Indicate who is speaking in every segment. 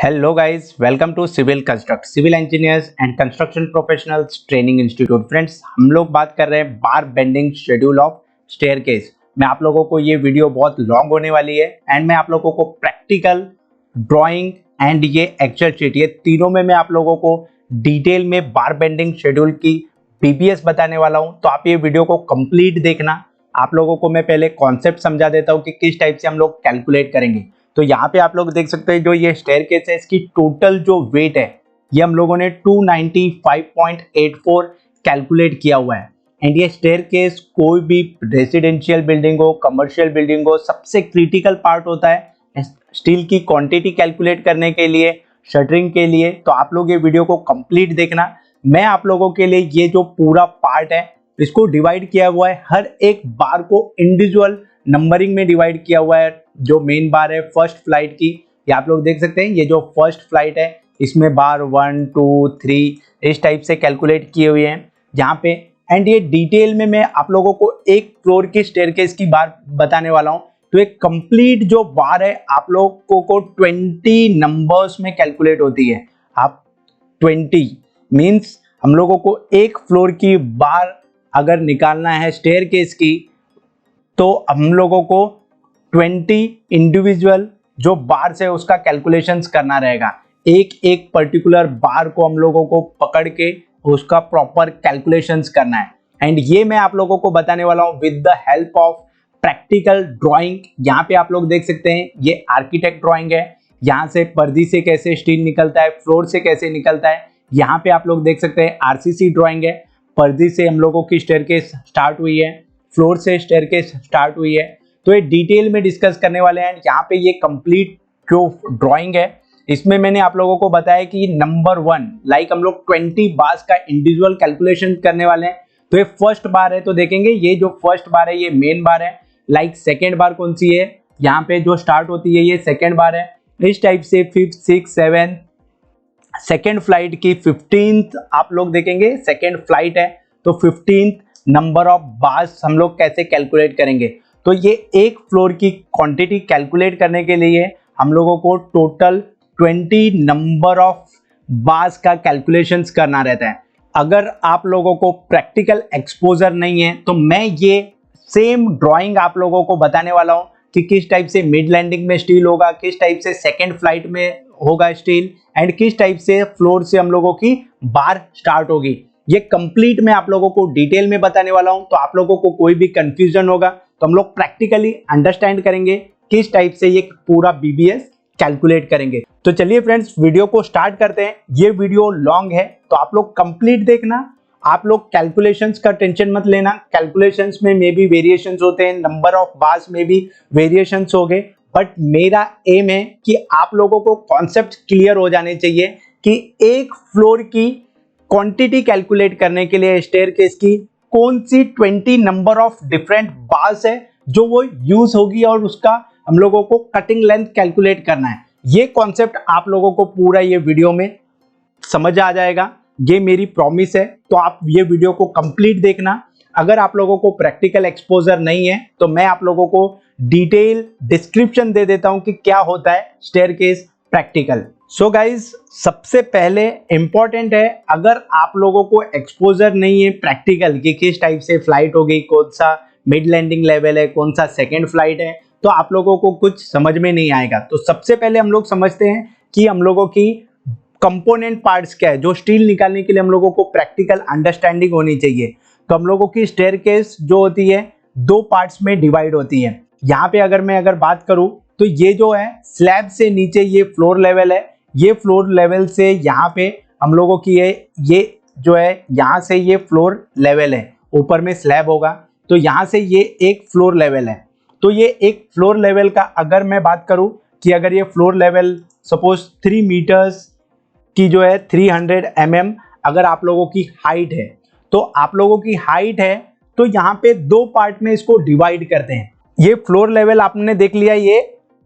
Speaker 1: Hello guys, welcome to civil engineers and construction professionals training institute. Friends, हम लोग बात कर रहे हैं bar bending schedule of staircase में। आप लोगों को ये वीडियो बहुत लॉन्ग होने वाली है एंड मैं आप लोगों को प्रैक्टिकल, ड्राइंग एंड ये एक्चुअल शीट, ये तीनों में मैं आप लोगों को डिटेल में बार बेंडिंग शेड्यूल की पीबीएस बताने वाला हूँ। तो आप ये वीडियो को कंप्लीट देखना। आप लोगों को मैं पहले कॉन्सेप्ट समझा देता हूँ कि किस टाइप से हम लोग कैलकुलेट करेंगे। तो यहाँ पे आप लोग देख सकते हैं जो ये स्टेयरकेस है, इसकी टोटल जो वेट है ये हम लोगों ने 295.84 कैलकुलेट किया हुआ है। एंड ये स्टेयरकेस कोई भी रेजिडेंशियल बिल्डिंग हो, कमर्शियल बिल्डिंग हो, सबसे क्रिटिकल पार्ट होता है स्टील की क्वांटिटी कैलकुलेट करने के लिए, शटरिंग के लिए। तो आप लोग ये वीडियो को कंप्लीट देखना। मैं आप लोगों के लिए ये जो पूरा पार्ट है इसको डिवाइड किया हुआ है, हर एक बार को इंडिविजुअल नंबरिंग में डिवाइड किया हुआ है। जो मेन बार है फर्स्ट फ्लाइट की, ये आप लोग देख सकते हैं, ये जो फर्स्ट फ्लाइट है इसमें बार 1 2 3 इस टाइप से कैलकुलेट किए हुए हैं यहाँ पे। एंड ये डिटेल में मैं आप लोगों को एक फ्लोर की स्टेयरकेस की बार बताने वाला हूँ। तो एक कंप्लीट जो बार है आप लोगों को 20 नंबर्स में कैलकुलेट होती है। आप 20 मींस हम लोगों को एक फ्लोर की बार अगर निकालना है स्टेयरकेस की, तो हम लोगों को 20 इंडिविजुअल जो बार्स है उसका कैलकुलेशंस करना रहेगा। एक एक पर्टिकुलर बार को हम लोगों को पकड़ के उसका प्रॉपर कैलकुलेशंस करना है। एंड ये मैं आप लोगों को बताने वाला हूँ with the help of practical drawing. यहाँ पे आप लोग देख सकते हैं ये आर्किटेक्ट ड्राइंग है। यहाँ से पर्दी से कैसे स्टील निकलता है, फ्लोर से कैसे निकलता है। यहाँ पे आप लोग देख सकते हैं आरसीसी ड्राइंग है। पर्दी से हम लोगों की स्टेयरकेस स्टार्ट हुई है, फ्लोर से स्टेयरकेस स्टार्ट हुई है। तो ये डिटेल में डिस्कस करने वाले हैं। यहाँ पे ये कंप्लीट जो ड्राइंग है इसमें मैंने आप लोगों को बताया कि नंबर 1 लाइक हम लोग 20 बार्स का इंडिविजुअल कैलकुलेशन करने वाले हैं। तो ये फर्स्ट बार है, तो देखेंगे ये जो फर्स्ट बार है ये मेन बार है। लाइक सेकेंड बार कौन सी है, यहाँ पे जो स्टार्ट होती है ये सेकेंड बार है। इस टाइप से 5th 6th 7th second flight की 15th आप लोग देखेंगे सेकेंड फ्लाइट है। तो 15th नंबर ऑफ बार्स हम लोग कैसे कैलकुलेट करेंगे। तो ये एक फ्लोर की क्वांटिटी कैलकुलेट करने के लिए हम लोगों को टोटल 20 नंबर ऑफ बार्स का कैलकुलेशंस करना रहता है। अगर आप लोगों को प्रैक्टिकल एक्सपोजर नहीं है तो मैं ये सेम ड्राइंग आप लोगों को बताने वाला हूं कि किस टाइप से मिड लैंडिंग में स्टील होगा, किस टाइप से सेकेंड फ्लाइट में होगा स्टील, एंड किस टाइप से फ्लोर से हम लोगों की बार स्टार्ट होगी। ये कंप्लीट मैं आप लोगों को डिटेल में बताने वाला हूं। तो आप लोगों को कोई भी कंफ्यूजन होगा तो हम लोग प्रैक्टिकली अंडरस्टैंड करेंगे किस टाइप से ये पूरा बीबीएस कैलकुलेट करेंगे। तो चलिए फ्रेंड्स, वीडियो को स्टार्ट करते हैं। ये वीडियो लॉन्ग है तो आप लोग कंप्लीट देखना। आप लोग कैलकुलेशंस का टेंशन मत लेना, कैलकुलेशंस में मे बी वेरिएशंस होते हैं, नंबर ऑफ बार्स में भी वेरिएशंस हो गए, बट मेरा एम है कि आप लोगों को कॉन्सेप्ट क्लियर हो जाने चाहिए कि एक फ्लोर की क्वांटिटी कैलकुलेट करने के लिए स्टेयरकेस की कौन सी 20 नंबर ऑफ डिफरेंट बार्स है जो वो यूज होगी और उसका हम लोगों को कटिंग लेंथ कैलकुलेट करना है। ये कॉन्सेप्ट आप लोगों को पूरा ये वीडियो में समझ आ जाएगा, ये मेरी प्रॉमिस है। तो आप ये वीडियो को कंप्लीट देखना। अगर आप लोगों को प्रैक्टिकल एक्सपोजर नहीं है तो मैं आप लोगों को डिटेल डिस्क्रिप्शन दे देता हूं कि क्या होता है स्टेयरकेस प्रैक्टिकल। सो गाइज, सबसे पहले इंपॉर्टेंट है, अगर आप लोगों को एक्सपोजर नहीं है प्रैक्टिकल कि किस टाइप से फ्लाइट होगी, कौन सा मिड लैंडिंग लेवल है, कौन सा सेकेंड फ्लाइट है, तो आप लोगों को कुछ समझ में नहीं आएगा। तो सबसे पहले हम लोग समझते हैं कि हम लोगों की कंपोनेंट पार्ट्स क्या है। जो स्टील निकालने के लिए हम लोगों को प्रैक्टिकल अंडरस्टैंडिंग होनी चाहिए। तो हम लोगों की स्टेयरकेस जो होती है 2 पार्ट्स में डिवाइड होती है। यहाँ पे अगर बात करूं तो ये जो है स्लैब से नीचे ये फ्लोर लेवल है। ये फ्लोर लेवल से यहाँ पे हम लोगों की ये जो है यहाँ से ये फ्लोर लेवल है, ऊपर में स्लैब होगा। तो यहाँ से ये एक फ्लोर लेवल है। तो ये एक फ्लोर लेवल का अगर मैं बात करूं कि अगर ये फ्लोर लेवल सपोज 3 मीटर्स की जो है 300 mm अगर आप लोगों की हाइट है, तो आप लोगों की हाइट है तो यहाँ पे 2 पार्ट में इसको डिवाइड करते हैं। ये फ्लोर लेवल आपने देख लिया, ये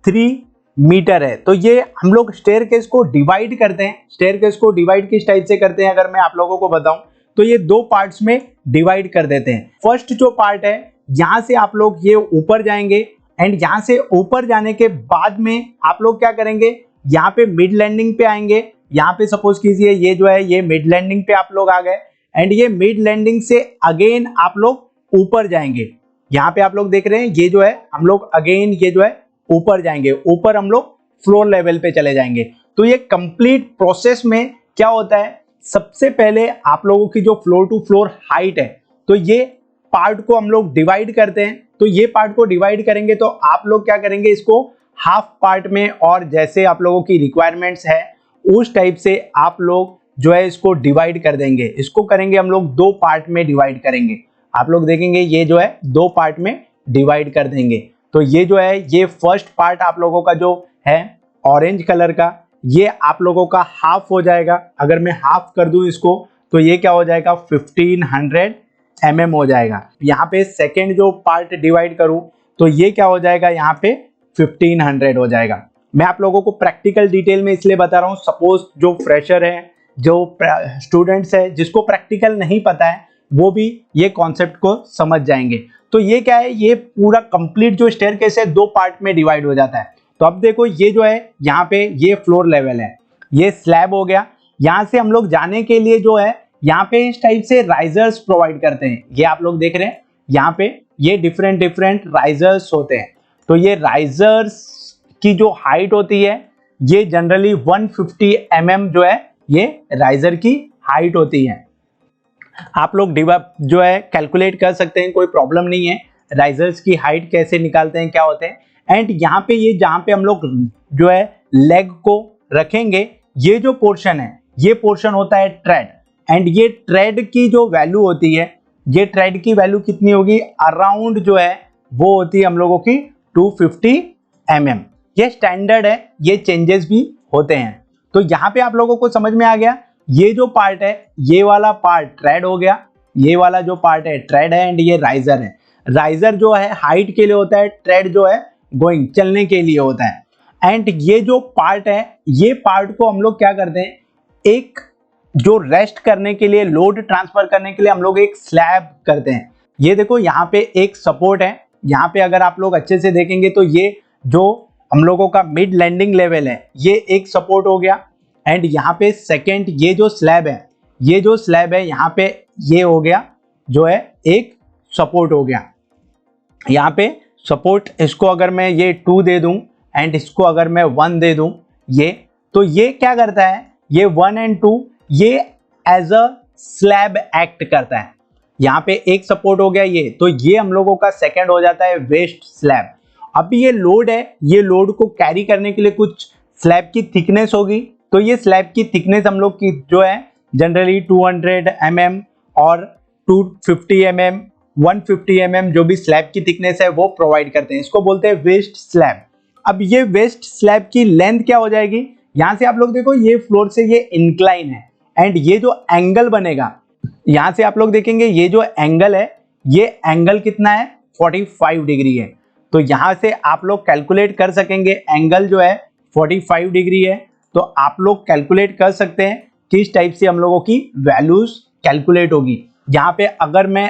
Speaker 1: 3 मीटर है। तो ये हम लोग स्टेयरकेस को डिवाइड करते हैं। स्टेयरकेस को डिवाइड किस टाइप से करते हैं अगर मैं आप लोगों को बताऊं तो ये 2 पार्ट्स में डिवाइड कर देते हैं। फर्स्ट जो पार्ट है यहां से आप लोग ये ऊपर जाएंगे एंड यहां से ऊपर जाने के बाद में आप लोग क्या करेंगे, यहाँ पे मिड लैंडिंग पे आएंगे। यहाँ पे सपोज कीजिए ये जो है ये मिड लैंडिंग पे आप लोग आ गए एंड ये मिड लैंडिंग से अगेन आप लोग ऊपर जाएंगे। यहाँ पे आप लोग देख रहे हैं ये जो है हम लोग अगेन ये जो है ऊपर जाएंगे, ऊपर हम लोग फ्लोर लेवल पे चले जाएंगे। तो ये कंप्लीट प्रोसेस में क्या होता है, सबसे पहले आप लोगों की जो फ्लोर टू फ्लोर हाइट है, तो ये पार्ट को हम लोग डिवाइड करते हैं। तो ये पार्ट को डिवाइड करेंगे तो आप लोग क्या करेंगे, इसको हाफ पार्ट में, और जैसे आप लोगों की रिक्वायरमेंट्स है उस टाइप से आप लोग जो है इसको डिवाइड कर देंगे। इसको करेंगे हम लोग दो पार्ट में डिवाइड करेंगे। आप लोग देखेंगे ये जो है दो पार्ट में डिवाइड कर देंगे। तो ये जो है ये फर्स्ट पार्ट आप लोगों का जो है ऑरेंज कलर का, ये आप लोगों का हाफ हो जाएगा। अगर मैं हाफ कर दूं इसको तो ये क्या हो जाएगा 1500 mm हो जाएगा। यहाँ पे सेकेंड जो पार्ट डिवाइड करूं तो ये क्या हो जाएगा, यहाँ पे 1500 हो जाएगा। मैं आप लोगों को प्रैक्टिकल डिटेल में इसलिए बता रहा हूँ, सपोज जो फ्रेशर है, जो स्टूडेंट्स है, जिसको प्रैक्टिकल नहीं पता है, वो भी ये कॉन्सेप्ट को समझ जाएंगे। तो ये क्या है, ये पूरा कंप्लीट जो स्टेयरकेस है दो पार्ट में डिवाइड हो जाता है। तो अब देखो ये जो है यहाँ पे ये फ्लोर लेवल है, ये स्लैब हो गया। यहाँ से हम लोग जाने के लिए जो है यहाँ पे इस टाइप से राइजर्स प्रोवाइड करते हैं। ये आप लोग देख रहे हैं यहाँ पे ये डिफरेंट डिफरेंट राइजर्स होते हैं। तो ये राइजर्स की जो हाइट होती है ये जनरली 150 mm जो है ये राइजर की हाइट होती है। आप लोग जो है कैलकुलेट कर सकते हैं, कोई प्रॉब्लम नहीं है। राइजर्स की हाइट कैसे निकालते हैं, क्या होते हैं। एंड यहाँ पे ये जहाँ पे हम लोग जो है लेग को रखेंगे, ये जो पोर्शन है ये पोर्शन होता है ट्रेड। एंड ये ट्रेड की जो वैल्यू होती है, ये ट्रेड की वैल्यू कितनी होगी, अराउंड जो है वो होती है हम लोगों की 250 mm। ये स्टैंडर्ड है, ये चेंजेस भी होते हैं। तो यहाँ पे आप लोगों को समझ में आ गया, ये जो पार्ट है ये वाला पार्ट ट्रेड हो गया, ये वाला जो पार्ट है ट्रेड है, एंड ये राइजर है। राइजर जो है हाइट के लिए होता है, ट्रेड जो है गोइंग चलने के लिए होता है। एंड ये जो पार्ट है, ये पार्ट को हम लोग क्या करते हैं, एक जो रेस्ट करने के लिए, लोड ट्रांसफर करने के लिए हम लोग एक स्लैब करते हैं। ये देखो यहाँ पे एक सपोर्ट है, यहाँ पे अगर आप लोग अच्छे से देखेंगे तो ये जो हम लोगों का मिड लैंडिंग लेवल है ये एक सपोर्ट हो गया। एंड यहाँ पे सेकेंड ये जो स्लैब है, ये जो स्लैब है यहाँ पे ये हो गया जो है एक सपोर्ट हो गया। यहाँ पे सपोर्ट, इसको अगर मैं ये 2 दे दूं एंड इसको अगर मैं 1 दे दूं, ये तो ये क्या करता है, ये 1 एंड 2 ये एज अ स्लैब एक्ट करता है। यहाँ पे एक सपोर्ट हो गया ये, तो ये हम लोगों का सेकेंड हो जाता है वेस्ट स्लैब। अभी ये लोड है, ये लोड को कैरी करने के लिए कुछ स्लैब की थिकनेस होगी। तो ये स्लैब की थिकनेस हम लोग की जो है जनरली 200 mm और 250 mm 150 mm जो भी स्लैब की थिकनेस है वो प्रोवाइड करते हैं। इसको बोलते हैं वेस्ट स्लैब। अब ये वेस्ट स्लैब की लेंथ क्या हो जाएगी, यहाँ से आप लोग देखो ये फ्लोर से ये इंक्लाइन है, एंड ये जो एंगल बनेगा, यहाँ से आप लोग देखेंगे ये जो एंगल है, ये एंगल कितना है 45 डिग्री है। तो यहाँ से आप लोग कैलकुलेट कर सकेंगे, एंगल जो है 45 डिग्री है। तो आप लोग कैलकुलेट कर सकते हैं किस टाइप से हम लोगों की वैल्यूज कैलकुलेट होगी। यहाँ पे अगर मैं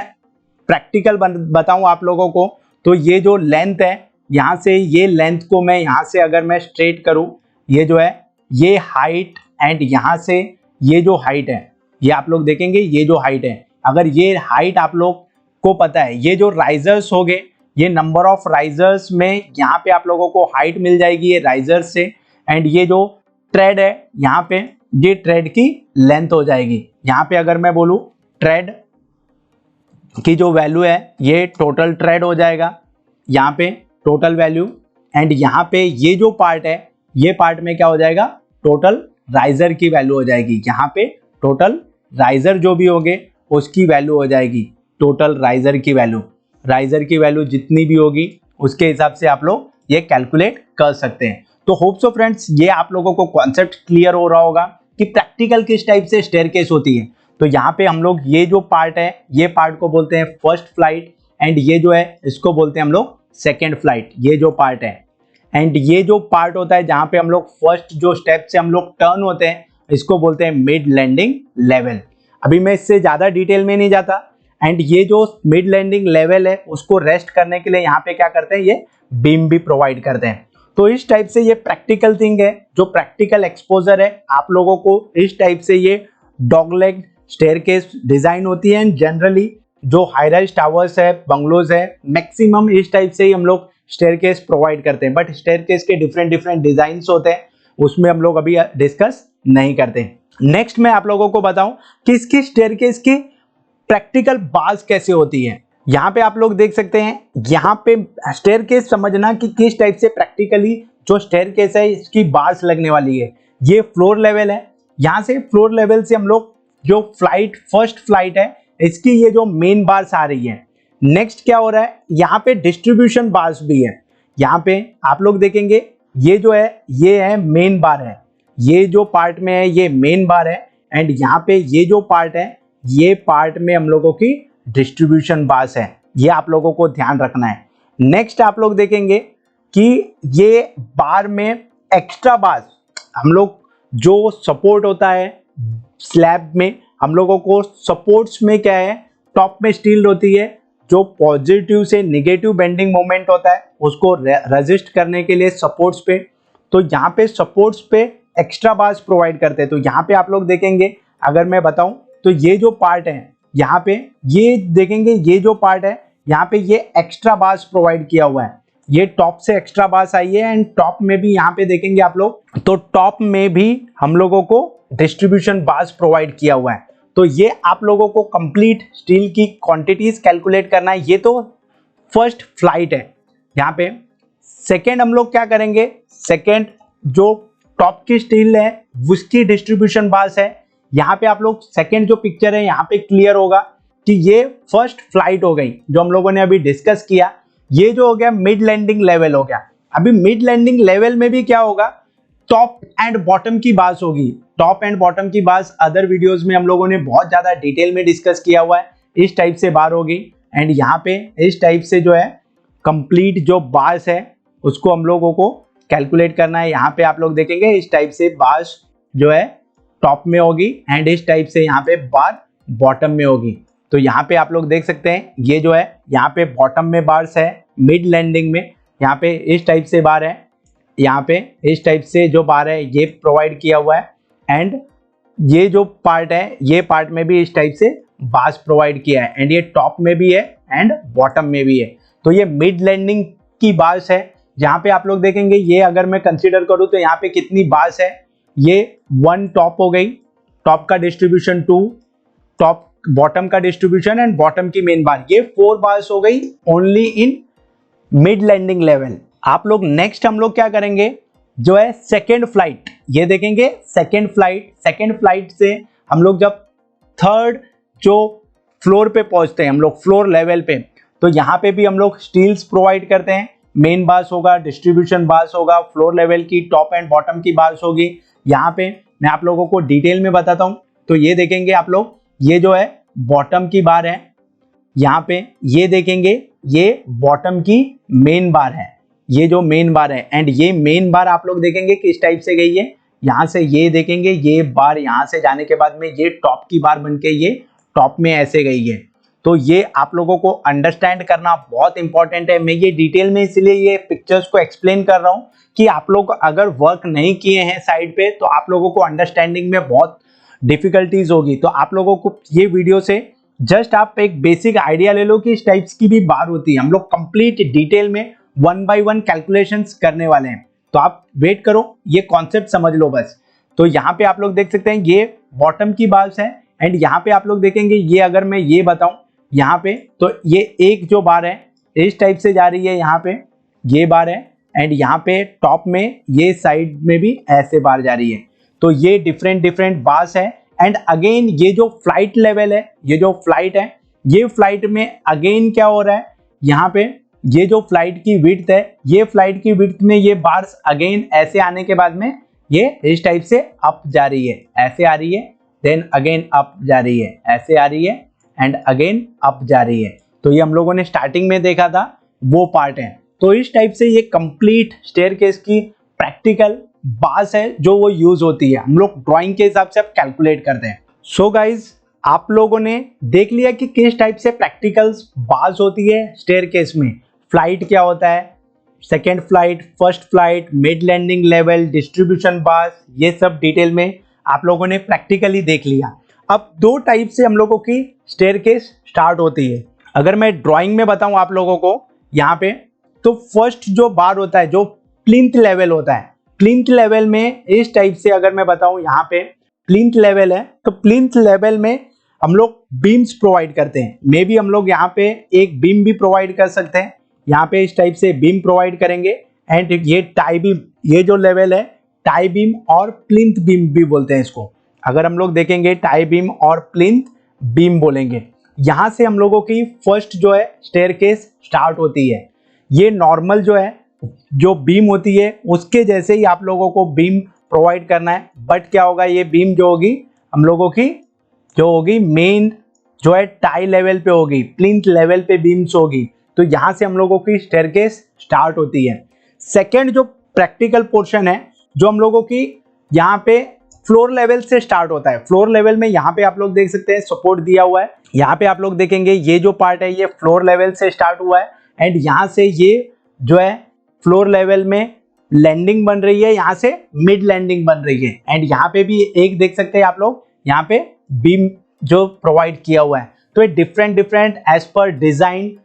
Speaker 1: प्रैक्टिकल बताऊं आप लोगों को, तो ये जो लेंथ है, यहाँ से ये लेंथ को मैं यहाँ से अगर मैं स्ट्रेट करूं, ये जो है ये हाइट, एंड यहाँ से ये जो हाइट है, ये आप लोग देखेंगे ये जो हाइट है, अगर ये हाइट आप लोग को पता है, ये जो राइजर्स हो गए, ये नंबर ऑफ राइजर्स में यहाँ पे आप लोगों को हाइट मिल जाएगी ये राइजर्स से। एंड ये जो ट्रेड है यहाँ पे, ये ट्रेड की लेंथ हो जाएगी। यहाँ पे अगर मैं बोलूँ ट्रेड की जो वैल्यू है ये टोटल ट्रेड हो जाएगा, यहाँ पे टोटल वैल्यू। एंड यहाँ पे ये जो पार्ट है, ये पार्ट में क्या हो जाएगा, टोटल राइजर की वैल्यू हो जाएगी। यहाँ पे टोटल राइजर जो भी होंगे उसकी वैल्यू हो जाएगी, टोटल राइजर की वैल्यू। राइजर की वैल्यू जितनी भी होगी उसके हिसाब से आप लोग ये कैलकुलेट कर सकते हैं। तो होप सो फ्रेंड्स ये आप लोगों को कॉन्सेप्ट क्लियर हो रहा होगा कि प्रैक्टिकल किस टाइप से स्टेयरकेस होती है। तो यहाँ पे हम लोग ये जो पार्ट है, ये पार्ट को बोलते हैं फर्स्ट फ्लाइट, एंड ये जो है इसको बोलते हैं हम लोग सेकेंड फ्लाइट, ये जो पार्ट है। एंड ये जो पार्ट होता है जहाँ पे हम लोग फर्स्ट जो स्टेप से हम लोग टर्न होते हैं, इसको बोलते हैं मिड लैंडिंग लेवल। अभी मैं इससे ज़्यादा डिटेल में नहीं जाता। एंड ये जो मिड लैंडिंग लेवल है उसको रेस्ट करने के लिए यहाँ पे क्या करते हैं, ये बीम भी प्रोवाइड करते हैं। तो इस टाइप से ये प्रैक्टिकल थिंग है, जो प्रैक्टिकल एक्सपोजर है आप लोगों को इस टाइप से ये डॉगलेग स्टेयरकेस डिजाइन होती है। एंड जनरली जो हाई राइज टावर्स है, बंगलोज है, मैक्सिमम इस टाइप से ही हम लोग स्टेयरकेस प्रोवाइड करते हैं। बट स्टेयरकेस के डिफरेंट डिफरेंट डिजाइन होते हैं, उसमें हम लोग अभी डिस्कस नहीं करते। नेक्स्ट मैं आप लोगों को बताऊं कि इसकी स्टेयरकेस की प्रैक्टिकल बार्स कैसे होती है। यहाँ पे आप लोग देख सकते हैं, यहाँ पे स्टेयरकेस समझना कि किस टाइप से प्रैक्टिकली जो स्टेयरकेस है इसकी बार्स लगने वाली है। ये फ्लोर लेवल है, यहाँ से फ्लोर लेवल से हम लोग जो फ्लाइट फर्स्ट फ्लाइट है इसकी ये जो मेन बार्स आ रही है। नेक्स्ट क्या हो रहा है, यहाँ पे डिस्ट्रीब्यूशन बार्स भी है। यहाँ पे आप लोग देखेंगे ये जो है ये है मेन बार है, ये जो पार्ट में है ये मेन बार है। एंड यहाँ पे ये जो पार्ट है ये पार्ट में हम लोगों की डिस्ट्रीब्यूशन बार्स है, ये आप लोगों को ध्यान रखना है। नेक्स्ट आप लोग देखेंगे कि ये बार में एक्स्ट्रा बार्स हम लोग जो सपोर्ट होता है स्लैब में, हम लोगों को सपोर्ट्स में क्या है, टॉप में स्टील होती है, जो पॉजिटिव से नेगेटिव बेंडिंग मोमेंट होता है उसको रेजिस्ट करने के लिए सपोर्ट्स पे, तो यहाँ पे सपोर्ट्स पे एक्स्ट्रा बार्स प्रोवाइड करते हैं। तो यहाँ पे आप लोग देखेंगे, अगर मैं बताऊं तो ये जो पार्ट है यहाँ पे ये देखेंगे, ये जो पार्ट है यहाँ पे ये एक्स्ट्रा बार्स प्रोवाइड किया हुआ है, ये टॉप से एक्स्ट्रा बार्स आई है। एंड टॉप में भी यहाँ पे देखेंगे आप लोग, तो टॉप में भी हम लोगों को डिस्ट्रीब्यूशन बार्स प्रोवाइड किया हुआ है। तो ये आप लोगों को कंप्लीट स्टील की क्वांटिटीज कैलकुलेट करना है। ये तो फर्स्ट फ्लाइट है। यहाँ पे सेकेंड हम लोग क्या करेंगे, सेकेंड जो टॉप की स्टील है उसकी डिस्ट्रीब्यूशन बार्स है। यहाँ पे आप लोग सेकेंड जो पिक्चर है यहाँ पे क्लियर होगा कि ये फर्स्ट फ्लाइट हो गई जो हम लोगों ने अभी डिस्कस किया। ये जो हो गया मिड लैंडिंग लेवल हो गया। अभी मिड लैंडिंग लेवल में भी क्या होगा, टॉप एंड बॉटम की बार्स होगी। टॉप एंड बॉटम की बार्स अदर वीडियोस में हम लोगों ने बहुत ज्यादा डिटेल में डिस्कस किया हुआ है। इस टाइप से बार होगी। एंड यहाँ पे इस टाइप से जो है कंप्लीट जो बार्स है उसको हम लोगों को कैलकुलेट करना है। यहाँ पे आप लोग देखेंगे इस टाइप से बार्स जो है टॉप में होगी एंड इस टाइप से यहाँ पे बार बॉटम में होगी। तो यहाँ पे आप लोग देख सकते हैं ये जो है यहाँ पे बॉटम में बार्स है, मिड लैंडिंग में यहाँ पे इस टाइप से बार है, यहाँ पे इस टाइप से जो बार है ये प्रोवाइड किया हुआ है। एंड ये जो पार्ट है ये पार्ट में भी इस टाइप से बार्स प्रोवाइड किया है। एंड ये टॉप में भी है एंड बॉटम में भी है। तो ये मिड लैंडिंग की बार्स है। जहाँ पे आप लोग देखेंगे ये अगर मैं कंसीडर करूँ तो यहाँ पे कितनी बार्स है, ये 1 टॉप हो गई, टॉप का डिस्ट्रीब्यूशन 2, टॉप बॉटम का डिस्ट्रीब्यूशन एंड बॉटम की मेन बार, ये 4 बार्स हो गई only in mid landing level. आप लोग नेक्स्ट हम लोग क्या करेंगे, जो है सेकेंड फ्लाइट, ये देखेंगे सेकेंड फ्लाइट से हम लोग जब थर्ड जो फ्लोर पे पहुंचते हैं, हम लोग फ्लोर लेवल पे, तो यहाँ पे भी हम लोग स्टील्स प्रोवाइड करते हैं। मेन बार्स होगा, डिस्ट्रीब्यूशन बार्स होगा, फ्लोर लेवल की टॉप एंड बॉटम की बार्स होगी। यहाँ पे मैं आप लोगों को डिटेल में बताता हूँ। तो ये देखेंगे आप लोग, ये जो है बॉटम की बार है, यहाँ पे ये देखेंगे ये बॉटम की मेन बार है, ये जो मेन बार है। एंड ये मेन बार आप लोग देखेंगे किस टाइप से गई है, यहाँ से ये देखेंगे ये बार यहाँ से जाने के बाद में ये टॉप की बार बनके ये टॉप में ऐसे गई है। तो ये आप लोगों को अंडरस्टैंड करना बहुत इंपॉर्टेंट है। मैं ये डिटेल में इसलिए ये पिक्चर्स को एक्सप्लेन कर रहा हूँ कि आप लोग अगर वर्क नहीं किए हैं साइड पे तो आप लोगों को अंडरस्टैंडिंग में बहुत डिफिकल्टीज होगी। तो आप लोगों को ये वीडियो से जस्ट आप एक बेसिक आइडिया ले लो कि इस टाइप्स की भी बार होती है। हम लोग कंप्लीट डिटेल में 1 by 1 कैलकुलेशंस करने वाले हैं, तो आप वेट करो, ये कॉन्सेप्ट समझ लो बस। तो यहाँ पे आप लोग देख सकते हैं ये बॉटम की बार्स है। एंड यहाँ पे आप लोग देखेंगे ये अगर मैं ये बताऊं यहाँ पे, तो ये एक जो बार है इस टाइप से जा रही है, यहाँ पे ये बार है। एंड यहाँ पे टॉप में ये साइड में भी ऐसे बार जा रही है। तो ये डिफरेंट बार्स है। एंड अगेन ये जो फ्लाइट लेवल है, ये जो फ्लाइट है, ये फ्लाइट में अगेन क्या हो रहा है, यहाँ पे ये जो फ्लाइट की विड्थ है, ये फ्लाइट की विड्थ में ये बार्स अगेन ऐसे आने के बाद में ये इस टाइप से अप जा रही है, ऐसे आ रही है, देन अगेन अप जा रही है, ऐसे आ रही है एंड अगेन अप जा रही है। तो ये हम लोगों ने स्टार्टिंग में देखा था वो पार्ट है। तो इस टाइप से ये कंप्लीट स्टेयरकेस की प्रैक्टिकल बार्स है जो वो यूज होती है, हम लोग ड्राइंग के हिसाब से अब कैलकुलेट करते हैं। सो गाइज आप लोगों ने देख लिया कि किस टाइप से प्रैक्टिकल बार्स होती है स्टेयरकेस में, फ्लाइट क्या होता है, second flight, first flight, mid landing level, distribution bars, ये सब डिटेल में आप लोगों ने प्रैक्टिकली देख लिया। अब दो टाइप से हम लोगों की स्टेयरकेस स्टार्ट होती है। अगर मैं ड्राइंग में बताऊं आप लोगों को यहाँ पे, तो फर्स्ट जो बार होता है, जो प्लिंथ लेवल होता है, प्लिंथ लेवल में इस टाइप से अगर मैं बताऊं, यहाँ पे प्लिंथ लेवल है, तो प्लिंथ लेवल में हम लोग बीम्स प्रोवाइड करते हैं। मे बी हम लोग यहाँ पे एक बीम भी प्रोवाइड कर सकते हैं, यहाँ पे इस टाइप से बीम प्रोवाइड करेंगे। एंड ये टाई बीम, ये जो लेवल है टाई बीम और प्लिंथ बीम भी बोलते हैं इसको। अगर हम लोग देखेंगे टाई बीम और प्लिंथ बीम बोलेंगे। यहाँ से हम लोगों की फर्स्ट जो है स्टेयरकेस स्टार्ट होती है। ये नॉर्मल जो है, जो बीम होती है उसके जैसे ही आप लोगों को बीम प्रोवाइड करना है। बट क्या होगा, ये बीम जो होगी हम लोगों की जो होगी मेन जो है टाई लेवल पे होगी, प्लिंथ लेवल पे बीम्स होगी। तो यहाँ से हम लोगों की स्टेयरकेस स्टार्ट होती है। सेकेंड जो प्रैक्टिकल पोर्शन है, जो हम लोगों की यहाँ पे फ्लोर लेवल से स्टार्ट होता है। फ्लोर लेवल में यहाँ पे आप लोग देख सकते हैं सपोर्ट दिया हुआ है। यहाँ पे आप लोग देखेंगे ये जो पार्ट है ये फ्लोर लेवल से स्टार्ट हुआ है। एंड यहाँ से ये जो है फ्लोर लेवल में लैंडिंग बन रही है, यहाँ से मिड लैंडिंग बन रही है। एंड यहाँ पे भी एक देख सकते हैं आप लोग, यहाँ पे बीम जो प्रोवाइड किया हुआ है। तो ये different different as per design,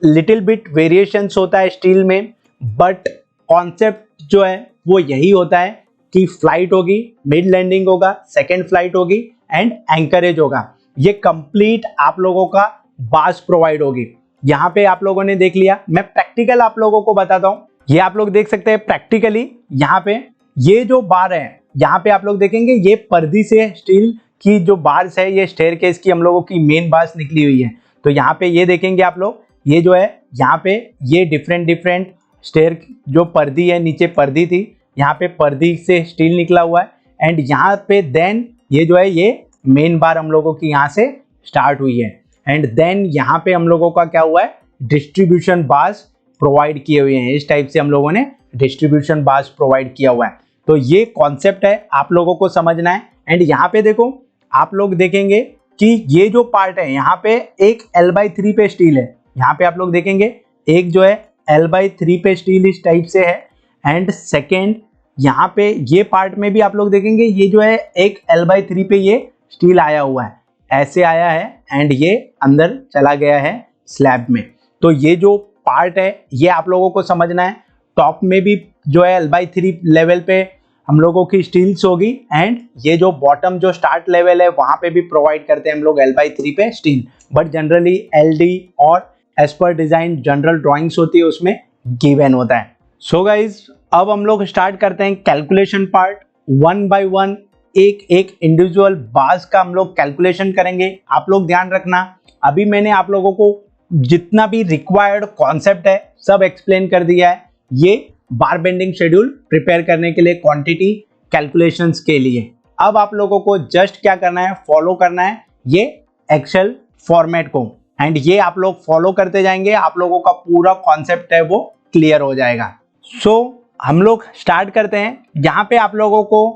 Speaker 1: little bit variations होता है स्टील में, बट कॉन्सेप्ट जो है वो यही होता है कि फ्लाइट होगी, मिड लैंडिंग होगा, सेकेंड फ्लाइट होगी एंड एंकरेज होगा। ये कंप्लीट आप लोगों का बास प्रोवाइड होगी। यहाँ पे आप लोगों ने देख लिया, मैं प्रैक्टिकल आप लोगों को बताता हूँ। ये आप लोग देख सकते हैं प्रैक्टिकली, यहाँ पे ये जो बार है, यहाँ पे आप लोग देखेंगे ये पर्दी से स्टील की जो बार्स है, ये स्टेयरकेस की हम लोगों की मेन बार्स निकली हुई है। तो यहाँ पे ये देखेंगे आप लोग, ये जो है यहाँ पे ये डिफरेंट डिफरेंट स्टेयर जो पर्दी है, नीचे पर्दी थी, यहाँ पे पर्दी से स्टील निकला हुआ है। एंड यहाँ पे देन ये जो है ये मेन बार हम लोगों की यहाँ से स्टार्ट हुई है। एंड देन यहाँ पे हम लोगों का क्या हुआ है, डिस्ट्रीब्यूशन बार्स प्रोवाइड किए हुए हैं। इस टाइप से हम लोगों ने डिस्ट्रीब्यूशन बार्स प्रोवाइड किया हुआ है। तो ये कॉन्सेप्ट है, आप लोगों को समझना है। एंड यहाँ पे देखो, आप लोग देखेंगे कि ये जो पार्ट है यहाँ पे एक L/3 पे स्टील है। यहाँ पे आप लोग देखेंगे एक जो है L/3 पे स्टील इस टाइप से है। एंड सेकेंड यहाँ पे ये पार्ट में भी आप लोग देखेंगे ये जो है एक L/3 पे ये स्टील आया हुआ है, ऐसे आया है एंड ये अंदर चला गया है स्लैब में। तो ये जो पार्ट है ये आप लोगों को समझना है। टॉप में भी जो है L/3 लेवल पे हम लोगों की स्टील्स होगी। एंड ये जो बॉटम जो स्टार्ट लेवल है वहां पे भी प्रोवाइड करते हैं हम लोग L/3 पे स्टील, बट जनरली LD और as per design general drawings होती है उसमें गिवन होता है। सो गाइज, अब हम लोग स्टार्ट करते हैं calculation part. One by one एक एक इंडिविजुअल बार्स का हम लोग कैलकुलेशन करेंगे। आप लोग ध्यान रखना, अभी मैंने आप लोगों को जितना भी रिक्वायर्ड कॉन्सेप्ट है सब एक्सप्लेन कर दिया है, ये बार बेंडिंग शेड्यूल प्रिपेयर करने के लिए, क्वांटिटी कैलकुलेशंस के लिए। अब आप लोगों को जस्ट क्या करना है, फॉलो करना है ये एक्सेल फॉर्मेट को। एंड ये आप लोग फॉलो करते जाएंगे, आप लोगों का पूरा कॉन्सेप्ट है वो क्लियर हो जाएगा। सो हम लोग स्टार्ट करते हैं। यहाँ पे आप लोगों को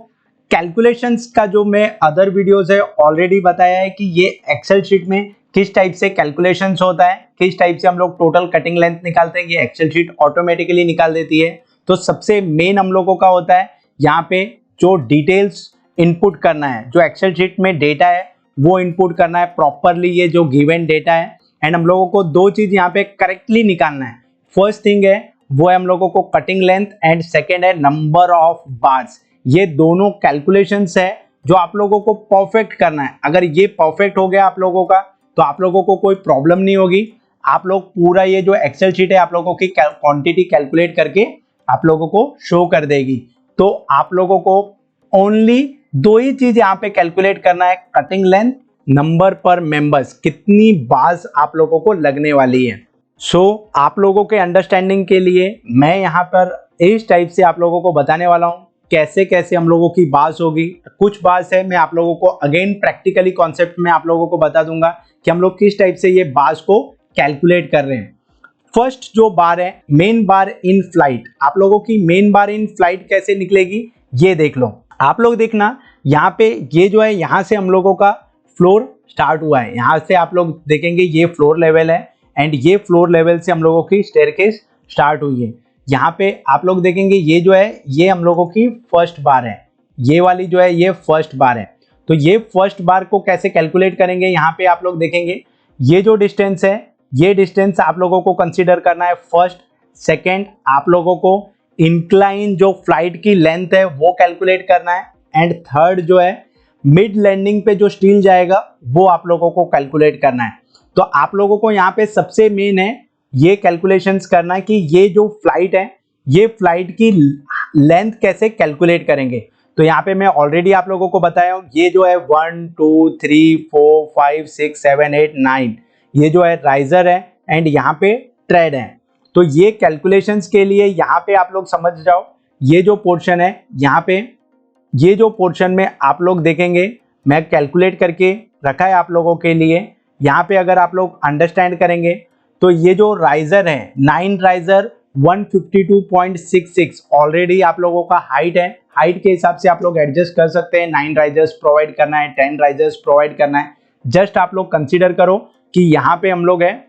Speaker 1: कैलकुलेशंस का जो मैं अदर वीडियोस है ऑलरेडी बताया है कि ये एक्सेल शीट में किस टाइप से कैलकुलेशंस होता है, किस टाइप से हम लोग टोटल कटिंग लेंथ निकालते हैं, ये एक्सेल शीट ऑटोमेटिकली निकाल देती है। तो सबसे मेन हम लोगों का होता है यहाँ पे जो डिटेल्स इनपुट करना है, जो एक्सेल शीट में डेटा है वो इनपुट करना है प्रॉपरली, ये जो गिवन डेटा है। एंड हम लोगों को दो चीज यहाँ पे करेक्टली निकालना है। फर्स्ट थिंग है वो है हम लोगों को कटिंग लेंथ एंड सेकेंड है नंबर ऑफ बार्स। ये दोनों कैलकुलेशंस है जो आप लोगों को परफेक्ट करना है। अगर ये परफेक्ट हो गया आप लोगों का तो आप लोगों को कोई प्रॉब्लम नहीं होगी। आप लोग पूरा ये जो एक्सेल शीट है आप लोगों की क्वांटिटी कैलकुलेट करके आप लोगों को शो कर देगी। तो आप लोगों को ओनली दो ही चीज यहाँ पे कैलकुलेट करना है, कटिंग लेंथ, नंबर पर मेंबर्स, कितनी बार्स आप लोगों को लगने वाली है। सो आप लोगों के अंडरस्टैंडिंग के लिए मैं यहाँ पर इस टाइप से आप लोगों को बताने वाला हूँ कैसे कैसे हम लोगों की बार्स होगी। कुछ बार्स है मैं आप लोगों को अगेन प्रैक्टिकली कॉन्सेप्ट में आप लोगों को बता दूंगा कि हम लोग किस टाइप से ये बार्स को कैलकुलेट कर रहे हैं। फर्स्ट जो बार है मेन बार इन फ्लाइट, आप लोगों की मेन बार इन फ्लाइट कैसे निकलेगी ये देख लो। आप लोग देखना यहाँ पे ये जो है यहाँ से हम लोगों का फ्लोर स्टार्ट हुआ है, यहाँ से आप लोग देखेंगे ये फ्लोर लेवल है एंड ये फ्लोर लेवल से हम लोगों की स्टेयरकेस स्टार्ट हुई है। यहाँ पे आप लोग देखेंगे ये जो है ये हम लोगों की फर्स्ट बार है, ये वाली जो है ये फर्स्ट बार है। तो ये फर्स्ट बार को कैसे कैलकुलेट करेंगे, यहाँ पे आप लोग देखेंगे ये जो डिस्टेंस है ये डिस्टेंस आप लोगों को कंसीडर करना है फर्स्ट। सेकेंड, आप लोगों को इंक्लाइन जो फ्लाइट की लेंथ है वो कैलकुलेट करना है। एंड थर्ड जो है मिड लैंडिंग पे जो स्टील जाएगा वो आप लोगों को कैलकुलेट करना है। तो आप लोगों को यहाँ पे सबसे मेन है ये कैलकुलेशंस करना है कि ये जो फ्लाइट है ये फ्लाइट की लेंथ कैसे कैलकुलेट करेंगे। तो यहाँ पे मैं ऑलरेडी आप लोगों को बताया हूँ, ये जो है 1 2 3 4 5 6 7 8 9 ये जो है राइजर है एंड यहाँ पे ट्रेड है। तो ये कैलकुलेशंस के लिए यहाँ पे आप लोग समझ जाओ, ये जो पोर्शन है यहाँ पे ये जो पोर्शन में आप लोग देखेंगे मैं कैलकुलेट करके रखा है आप लोगों के लिए। यहाँ पे अगर आप लोग अंडरस्टैंड करेंगे तो ये जो राइजर है 9 राइजर 152.66 ऑलरेडी आप लोगों का हाइट है। हाइट के हिसाब से आप लोग एडजस्ट कर सकते हैं, 9 राइजर्स प्रोवाइड करना है 10 राइजर्स प्रोवाइड करना है। जस्ट आप लोग कंसीडर करो कि यहाँ पे हम लोग है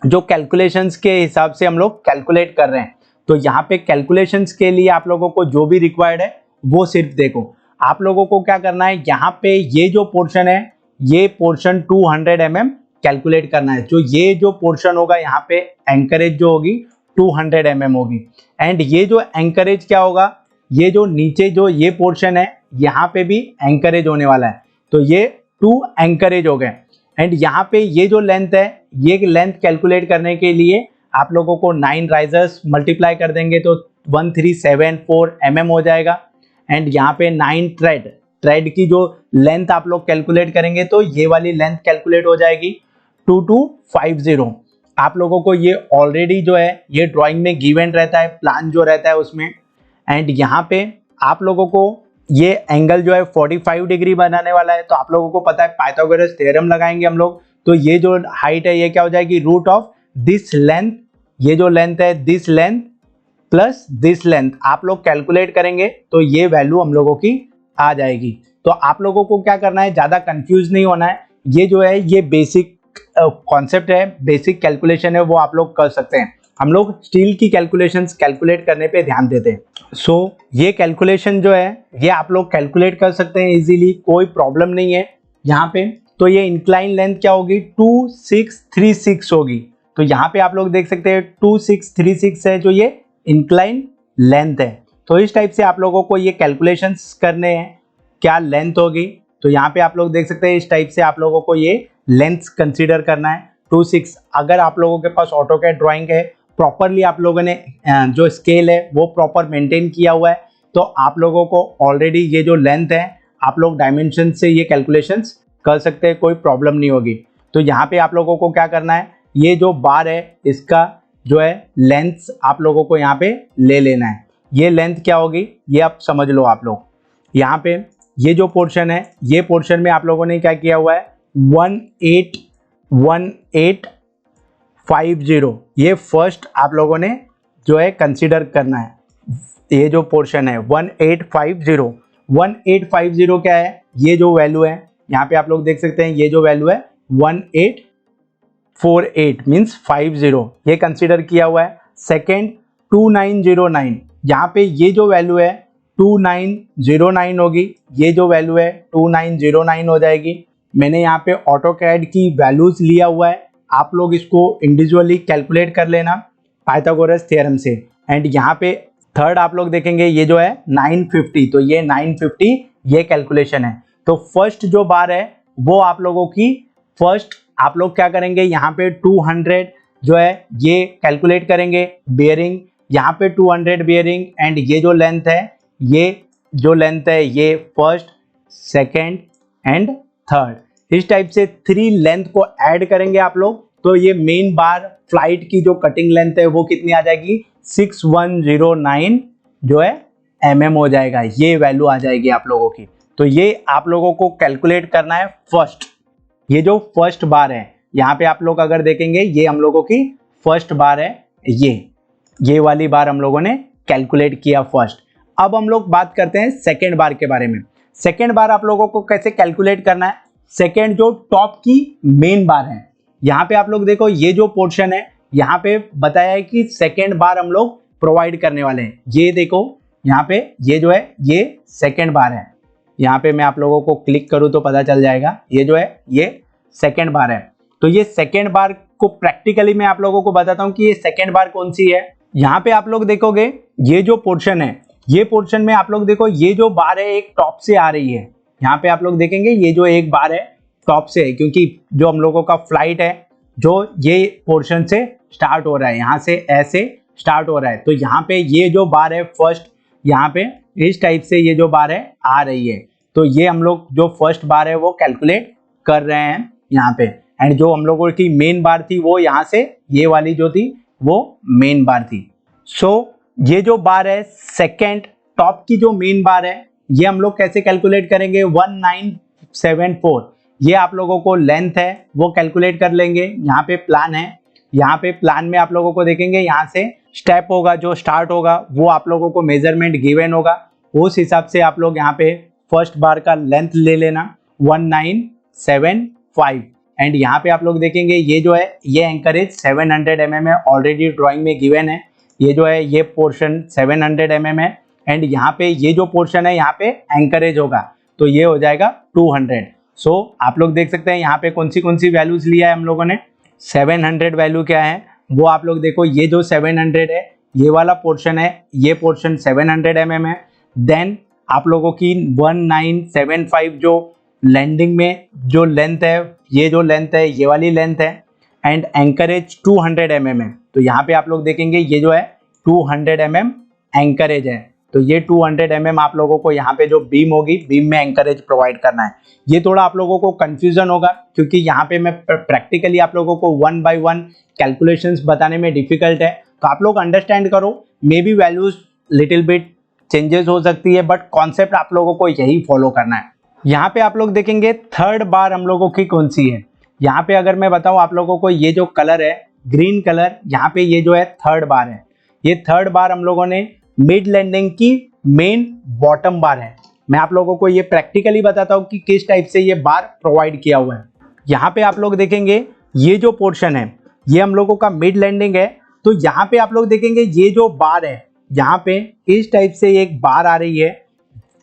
Speaker 1: जो कैलकुलेशंस के हिसाब से हम लोग कैलकुलेट कर रहे हैं। तो यहाँ पे कैलकुलेशंस के लिए आप लोगों को जो भी रिक्वायर्ड है वो सिर्फ देखो, आप लोगों को क्या करना है, यहाँ पे ये जो पोर्शन है ये पोर्शन 200 mm कैलकुलेट करना है। जो ये जो पोर्शन होगा यहाँ पे एंकरेज जो होगी 200 mm होगी। एंड ये जो एंकरेज क्या होगा, ये जो नीचे जो ये पोर्शन है यहाँ पे भी एंकरेज होने वाला है। तो ये 2 एंकरेज हो गए। एंड यहाँ पे ये जो लेंथ है ये लेंथ कैलकुलेट करने के लिए आप लोगों को 9 राइजर्स मल्टीप्लाई कर देंगे तो 1374 mm हो जाएगा। एंड यहाँ पे 9 ट्रेड की जो लेंथ आप लोग कैलकुलेट करेंगे तो ये वाली लेंथ कैलकुलेट हो जाएगी 2250। आप लोगों को ये ऑलरेडी जो है ये ड्राइंग में गिवन रहता है, प्लान जो रहता है उसमें। एंड यहाँ पे आप लोगों को ये एंगल जो है 45 डिग्री बनाने वाला है। तो आप लोगों को पता है पाइथागोरस थ्योरम लगाएंगे हम लोग, तो ये जो हाइट है ये क्या हो जाएगी, रूट ऑफ दिस लेंथ, ये जो लेंथ है this length plus this length आप लोग कैलकुलेट करेंगे तो ये वैल्यू हम लोगों की आ जाएगी। तो आप लोगों को क्या करना है, ज़्यादा कंफ्यूज नहीं होना है। ये जो है ये बेसिक कॉन्सेप्ट है, बेसिक कैलकुलेशन है, वो आप लोग कर सकते हैं। हम लोग स्टील की कैलकुलेशंस कैलकुलेट करने पे ध्यान देते हैं। सो ये कैलकुलेशन जो है ये आप लोग कैलकुलेट कर सकते हैं इजीली, कोई प्रॉब्लम नहीं है यहाँ पे। तो ये इंक्लाइन लेंथ क्या होगी 2636 होगी। तो यहाँ पे आप लोग देख सकते हैं 2636 है जो ये इंक्लाइन लेंथ है। तो इस टाइप से आप लोगों को ये कैलकुलेशंस करने हैं, क्या लेंथ होगी। तो यहाँ पे आप लोग देख सकते हैं इस टाइप से आप लोगों को ये लेंथ कंसीडर करना है 26। अगर आप लोगों के पास ऑटोकैड ड्राइंग है, प्रॉपरली आप लोगों ने जो स्केल है वो प्रॉपर मेंटेन किया हुआ है, तो आप लोगों को ऑलरेडी ये जो लेंथ है आप लोग डायमेंशन से ये कैलकुलेशंस कर सकते हैं, कोई प्रॉब्लम नहीं होगी। तो यहाँ पे आप लोगों को क्या करना है, ये जो बार है इसका जो है लेंथ आप लोगों को यहाँ पे ले लेना है। ये लेंथ क्या होगी ये आप समझ लो। आप लोग यहाँ पे ये जो पोर्शन है ये पोर्शन में आप लोगों ने क्या किया हुआ है 1850, ये फर्स्ट आप लोगों ने जो है कंसीडर करना है। ये जो पोर्शन है 1850 क्या है, ये जो वैल्यू है यहाँ पे आप लोग देख सकते हैं, ये जो वैल्यू है 1848 मीन्स 50 ये कंसीडर किया हुआ है। सेकेंड 2909, यहाँ पे ये जो वैल्यू है 2909 होगी, ये जो वैल्यू है 2909 हो जाएगी। मैंने यहाँ पे ऑटोकैड की वैल्यूज लिया हुआ है, आप लोग इसको इंडिविजुअली कैलकुलेट कर लेना पाइथागोरस थ्योरम से। एंड यहाँ पे थर्ड आप लोग देखेंगे ये जो है 950, तो ये 950 ये कैलकुलेशन है। तो फर्स्ट जो बार है वो आप लोगों की फर्स्ट आप लोग क्या करेंगे, यहाँ पे 200 जो है ये कैलकुलेट करेंगे बेयरिंग, यहाँ पे 200 बेयरिंग। एंड ये जो लेंथ है ये जो लेंथ है ये फर्स्ट सेकेंड एंड थर्ड, इस टाइप से 3 लेंथ को ऐड करेंगे आप लोग। तो ये मेन बार फ्लाइट की जो कटिंग लेंथ है वो कितनी आ जाएगी 6109 जो है mm हो जाएगा, ये वैल्यू आ जाएगी आप लोगों की। तो ये आप लोगों को कैलकुलेट करना है फर्स्ट, ये जो फर्स्ट बार है यहाँ पे आप लोग अगर देखेंगे ये हम लोगों की फर्स्ट बार है, ये वाली बार हम लोगों ने कैलकुलेट किया फर्स्ट। अब हम लोग बात करते हैं सेकेंड बार के बारे में। सेकेंड बार आप लोगों को कैसे कैलकुलेट करना है, सेकेंड जो टॉप की मेन बार है, यहाँ पे आप लोग देखो ये जो पोर्शन है यहाँ पे बताया है कि सेकेंड बार हम लोग प्रोवाइड करने वाले हैं। ये देखो यहाँ पे ये जो है ये सेकेंड बार है, यहाँ पे मैं आप लोगों को क्लिक करूँ तो पता चल जाएगा, ये जो है ये सेकेंड बार है। तो ये सेकेंड बार को प्रैक्टिकली मैं आप लोगों को बताता हूँ कि ये सेकेंड बार कौन सी है। यहाँ पे आप लोग देखोगे ये जो पोर्शन है, ये पोर्शन में आप लोग देखो ये जो बार है एक टॉप से आ रही है। यहाँ पे आप लोग देखेंगे ये जो एक बार है टॉप से है, क्योंकि जो हम लोगों का फ्लाइट है जो ये पोर्शन से स्टार्ट हो रहा है, यहाँ से ऐसे स्टार्ट हो रहा है। तो यहाँ पे ये जो बार है फर्स्ट, यहाँ पे इस टाइप से ये जो बार है आ रही है। तो ये हम लोग जो फर्स्ट बार है वो कैलकुलेट कर रहे हैं यहाँ पे। एंड जो हम लोगों की मेन बार थी वो यहाँ से ये वाली जो थी वो मेन बार थी। सो ये जो बार है सेकेंड टॉप की जो मेन बार है, ये हम लोग कैसे कैलकुलेट करेंगे, 1974 ये आप लोगों को लेंथ है वो कैलकुलेट कर लेंगे। यहाँ पे प्लान है, यहाँ पे प्लान में आप लोगों को देखेंगे यहाँ से स्टेप होगा जो स्टार्ट होगा वो आप लोगों को मेजरमेंट गिवन होगा, उस हिसाब से आप लोग यहाँ पे फर्स्ट बार का लेंथ ले लेना 1975। एंड यहाँ पे आप लोग देखेंगे ये जो है ये एंकरेज 700 mm है, ऑलरेडी ड्राइंग में गिवन है। ये जो है ये पोर्शन 700 mm है एंड यहाँ पे ये जो पोर्शन है यहाँ पे एंकरेज होगा तो ये हो जाएगा 200। सो आप लोग देख सकते हैं यहाँ पे कौन सी वैल्यूज लिया है हम लोगों ने। 700 वैल्यू क्या है वो आप लोग देखो, ये जो 700 है ये वाला पोर्शन है, ये पोर्शन 700 mm है। देन आप लोगों की 1975 जो लैंडिंग में जो लेंथ है, ये जो लेंथ है ये वाली लेंथ है एंड एंकरेज 200 mm है। तो यहाँ पे आप लोग देखेंगे ये जो है 200 mm एंकरेज है। तो ये 200 mm आप लोगों को यहाँ पे जो बीम होगी बीम में एंकरेज प्रोवाइड करना है। ये थोड़ा आप लोगों को कंफ्यूजन होगा क्योंकि यहाँ पे मैं प्रैक्टिकली आप लोगों को 1 by 1 कैलकुलेशंस बताने में डिफिकल्ट है, तो आप लोग अंडरस्टैंड करो। May be values little bit changes हो सकती है बट कॉन्सेप्ट आप लोगों को यही फॉलो करना है। यहाँ पे आप लोग देखेंगे थर्ड बार हम लोगों की कौन सी है। यहाँ पे अगर मैं बताऊँ आप लोगों को ये जो कलर है ग्रीन कलर, यहाँ पे ये जो है थर्ड बार है। ये थर्ड बार हम लोगों ने मिड लैंडिंग की मेन बॉटम बार है। मैं आप लोगों को ये प्रैक्टिकली बताता हूँ कि किस टाइप से ये बार प्रोवाइड किया हुआ है। यहाँ पे आप लोग देखेंगे ये जो पोर्शन है ये हम लोगों का मिड लैंडिंग है। तो यहाँ पे आप लोग देखेंगे ये जो बार है यहाँ पे इस टाइप से एक बार आ रही है,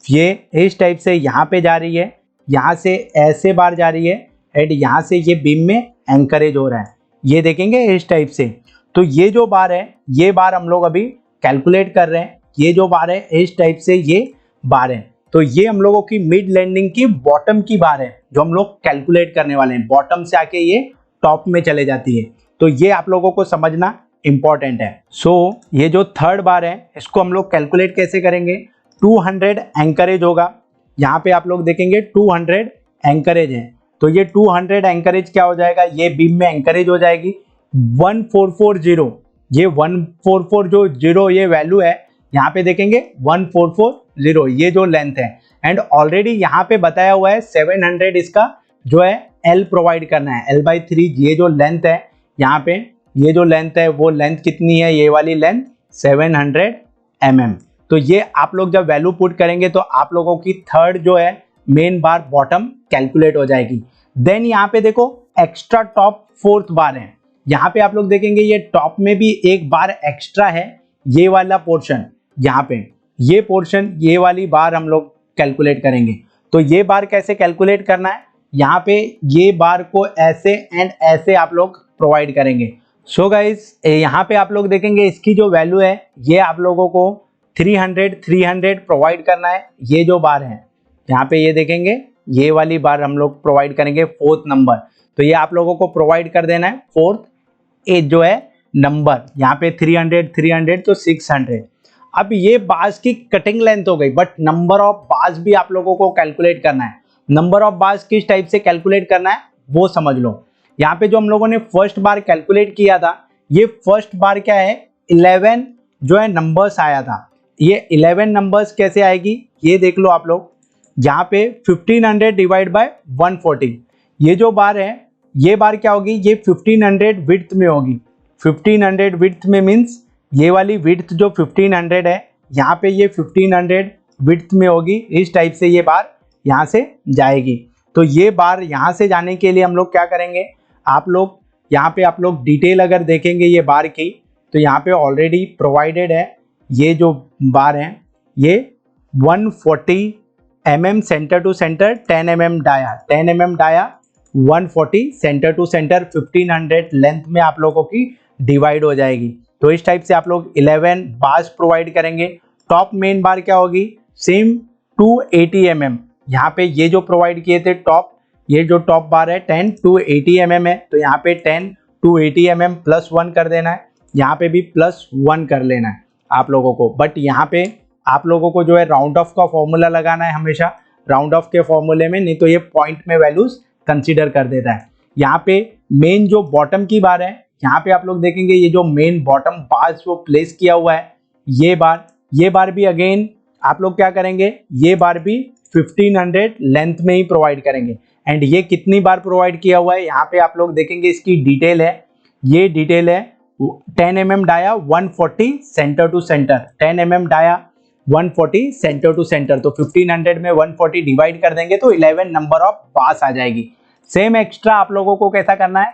Speaker 1: ये इस टाइप से यहाँ पे जा रही है, यहाँ से ऐसे बार जा रही है एंड यहाँ से ये बीम में एंकरेज हो रहा है, ये देखेंगे इस टाइप से। तो ये जो बार है ये बार हम लोग अभी कैलकुलेट कर रहे हैं। ये जो बार है इस टाइप से ये बार है। तो ये हम लोगों की मिड लैंडिंग की बॉटम की बार है जो हम लोग कैलकुलेट करने वाले हैं। बॉटम से आके ये टॉप में चले जाती है, तो ये आप लोगों को समझना इंपॉर्टेंट है। सो ये जो थर्ड बार है इसको हम लोग कैलकुलेट कैसे करेंगे, 200 एंकरेज होगा। यहाँ पे आप लोग देखेंगे 200 एंकरेज है, तो ये 200 एंकरेज क्या हो जाएगा, ये बीम में एंकरेज हो जाएगी 1440। ये 144 जो जीरो ये वैल्यू है यहाँ पे देखेंगे 1440 ये जो लेंथ है। एंड ऑलरेडी यहाँ पे बताया हुआ है 700 इसका जो है L प्रोवाइड करना है, L/3 ये जो लेंथ है यहाँ पे, ये जो लेंथ है वो लेंथ कितनी है, ये वाली लेंथ 700 mm। तो ये आप लोग जब वैल्यू पुट करेंगे तो आप लोगों की थर्ड जो है मेन बार बॉटम कैलकुलेट हो जाएगी। देन यहाँ पे देखो एक्स्ट्रा टॉप फोर्थ बार है, यहाँ पे आप लोग देखेंगे ये टॉप में भी एक बार एक्स्ट्रा है, ये वाला पोर्शन यहाँ पे, ये पोर्शन ये वाली बार हम लोग कैलकुलेट करेंगे। तो ये बार कैसे कैलकुलेट करना है, यहाँ पे ये बार को ऐसे एंड ऐसे आप लोग प्रोवाइड करेंगे। सो गाइज यहाँ पे आप लोग देखेंगे इसकी जो वैल्यू है ये आप लोगों को 300 प्रोवाइड करना है। ये जो बार है यहाँ पे ये देखेंगे ये वाली बार हम लोग प्रोवाइड करेंगे फोर्थ नंबर, तो ये आप लोगों को प्रोवाइड कर देना है फोर्थ ए जो है नंबर, यहाँ पे 300 तो 600। अब ये बार्स की कटिंग लेंथ हो गई बट नंबर ऑफ बार्स भी आप लोगों को कैलकुलेट करना है। नंबर ऑफ बार्स किस टाइप से कैलकुलेट करना है वो समझ लो। यहाँ पे जो हम लोगों ने फर्स्ट बार कैलकुलेट किया था, ये फर्स्ट बार क्या है 11 जो है नंबर्स आया था। ये 11 नंबर्स कैसे आएगी ये देख लो आप लोग, यहाँ पे 1500 डिवाइड बाय 140। ये जो बार है ये बार क्या होगी, ये 1500 विड्थ में होगी। 1500 विड्थ में मीन्स ये वाली विड्थ जो 1500 है यहाँ पे ये 1500 विड्थ में होगी, इस टाइप से ये बार यहाँ से जाएगी। तो ये बार यहाँ से जाने के लिए हम लोग क्या करेंगे, आप लोग यहाँ पे आप लोग डिटेल अगर देखेंगे ये बार की तो यहाँ पे ऑलरेडी प्रोवाइडेड है, ये जो बार है ये 140 mm centre to centre, 10 mm dia, 10 mm dia, 140 centre to centre, 1500 length में आप लोगों की डिवाइड हो जाएगी। तो इस टाइप से आप लोग 11 बार्स प्रोवाइड करेंगे। टॉप मेन बार क्या होगी, सेम 280 mm, यहाँ पे ये जो प्रोवाइड किए थे टॉप, ये जो टॉप बार है 10 280 mm है, तो यहाँ पे 10 280 mm प्लस 1 कर देना है, यहाँ पे भी प्लस 1 कर लेना है आप लोगों को। बट यहाँ पे आप लोगों को जो है राउंड ऑफ का फॉर्मूला लगाना है हमेशा, राउंड ऑफ के फॉर्मूले में, नहीं तो ये पॉइंट में वैल्यूज कंसीडर कर देता है। यहाँ पे मेन जो बॉटम की बार है, यहाँ पे आप लोग देखेंगे ये जो मेन बॉटम बार जो प्लेस किया हुआ है, ये बार भी अगेन आप लोग क्या करेंगे, ये बार भी 1500 लेंथ में ही प्रोवाइड करेंगे। एंड ये कितनी बार प्रोवाइड किया हुआ है, यहाँ पे आप लोग देखेंगे इसकी डिटेल है, ये डिटेल है 10 mm dia 140 centre to centre, 10 mm dia 140 centre to centre, तो 1500 में 140 डिवाइड कर देंगे तो 11 नंबर ऑफ बार्स आ जाएगी। सेम एक्स्ट्रा आप लोगों को कैसा करना है,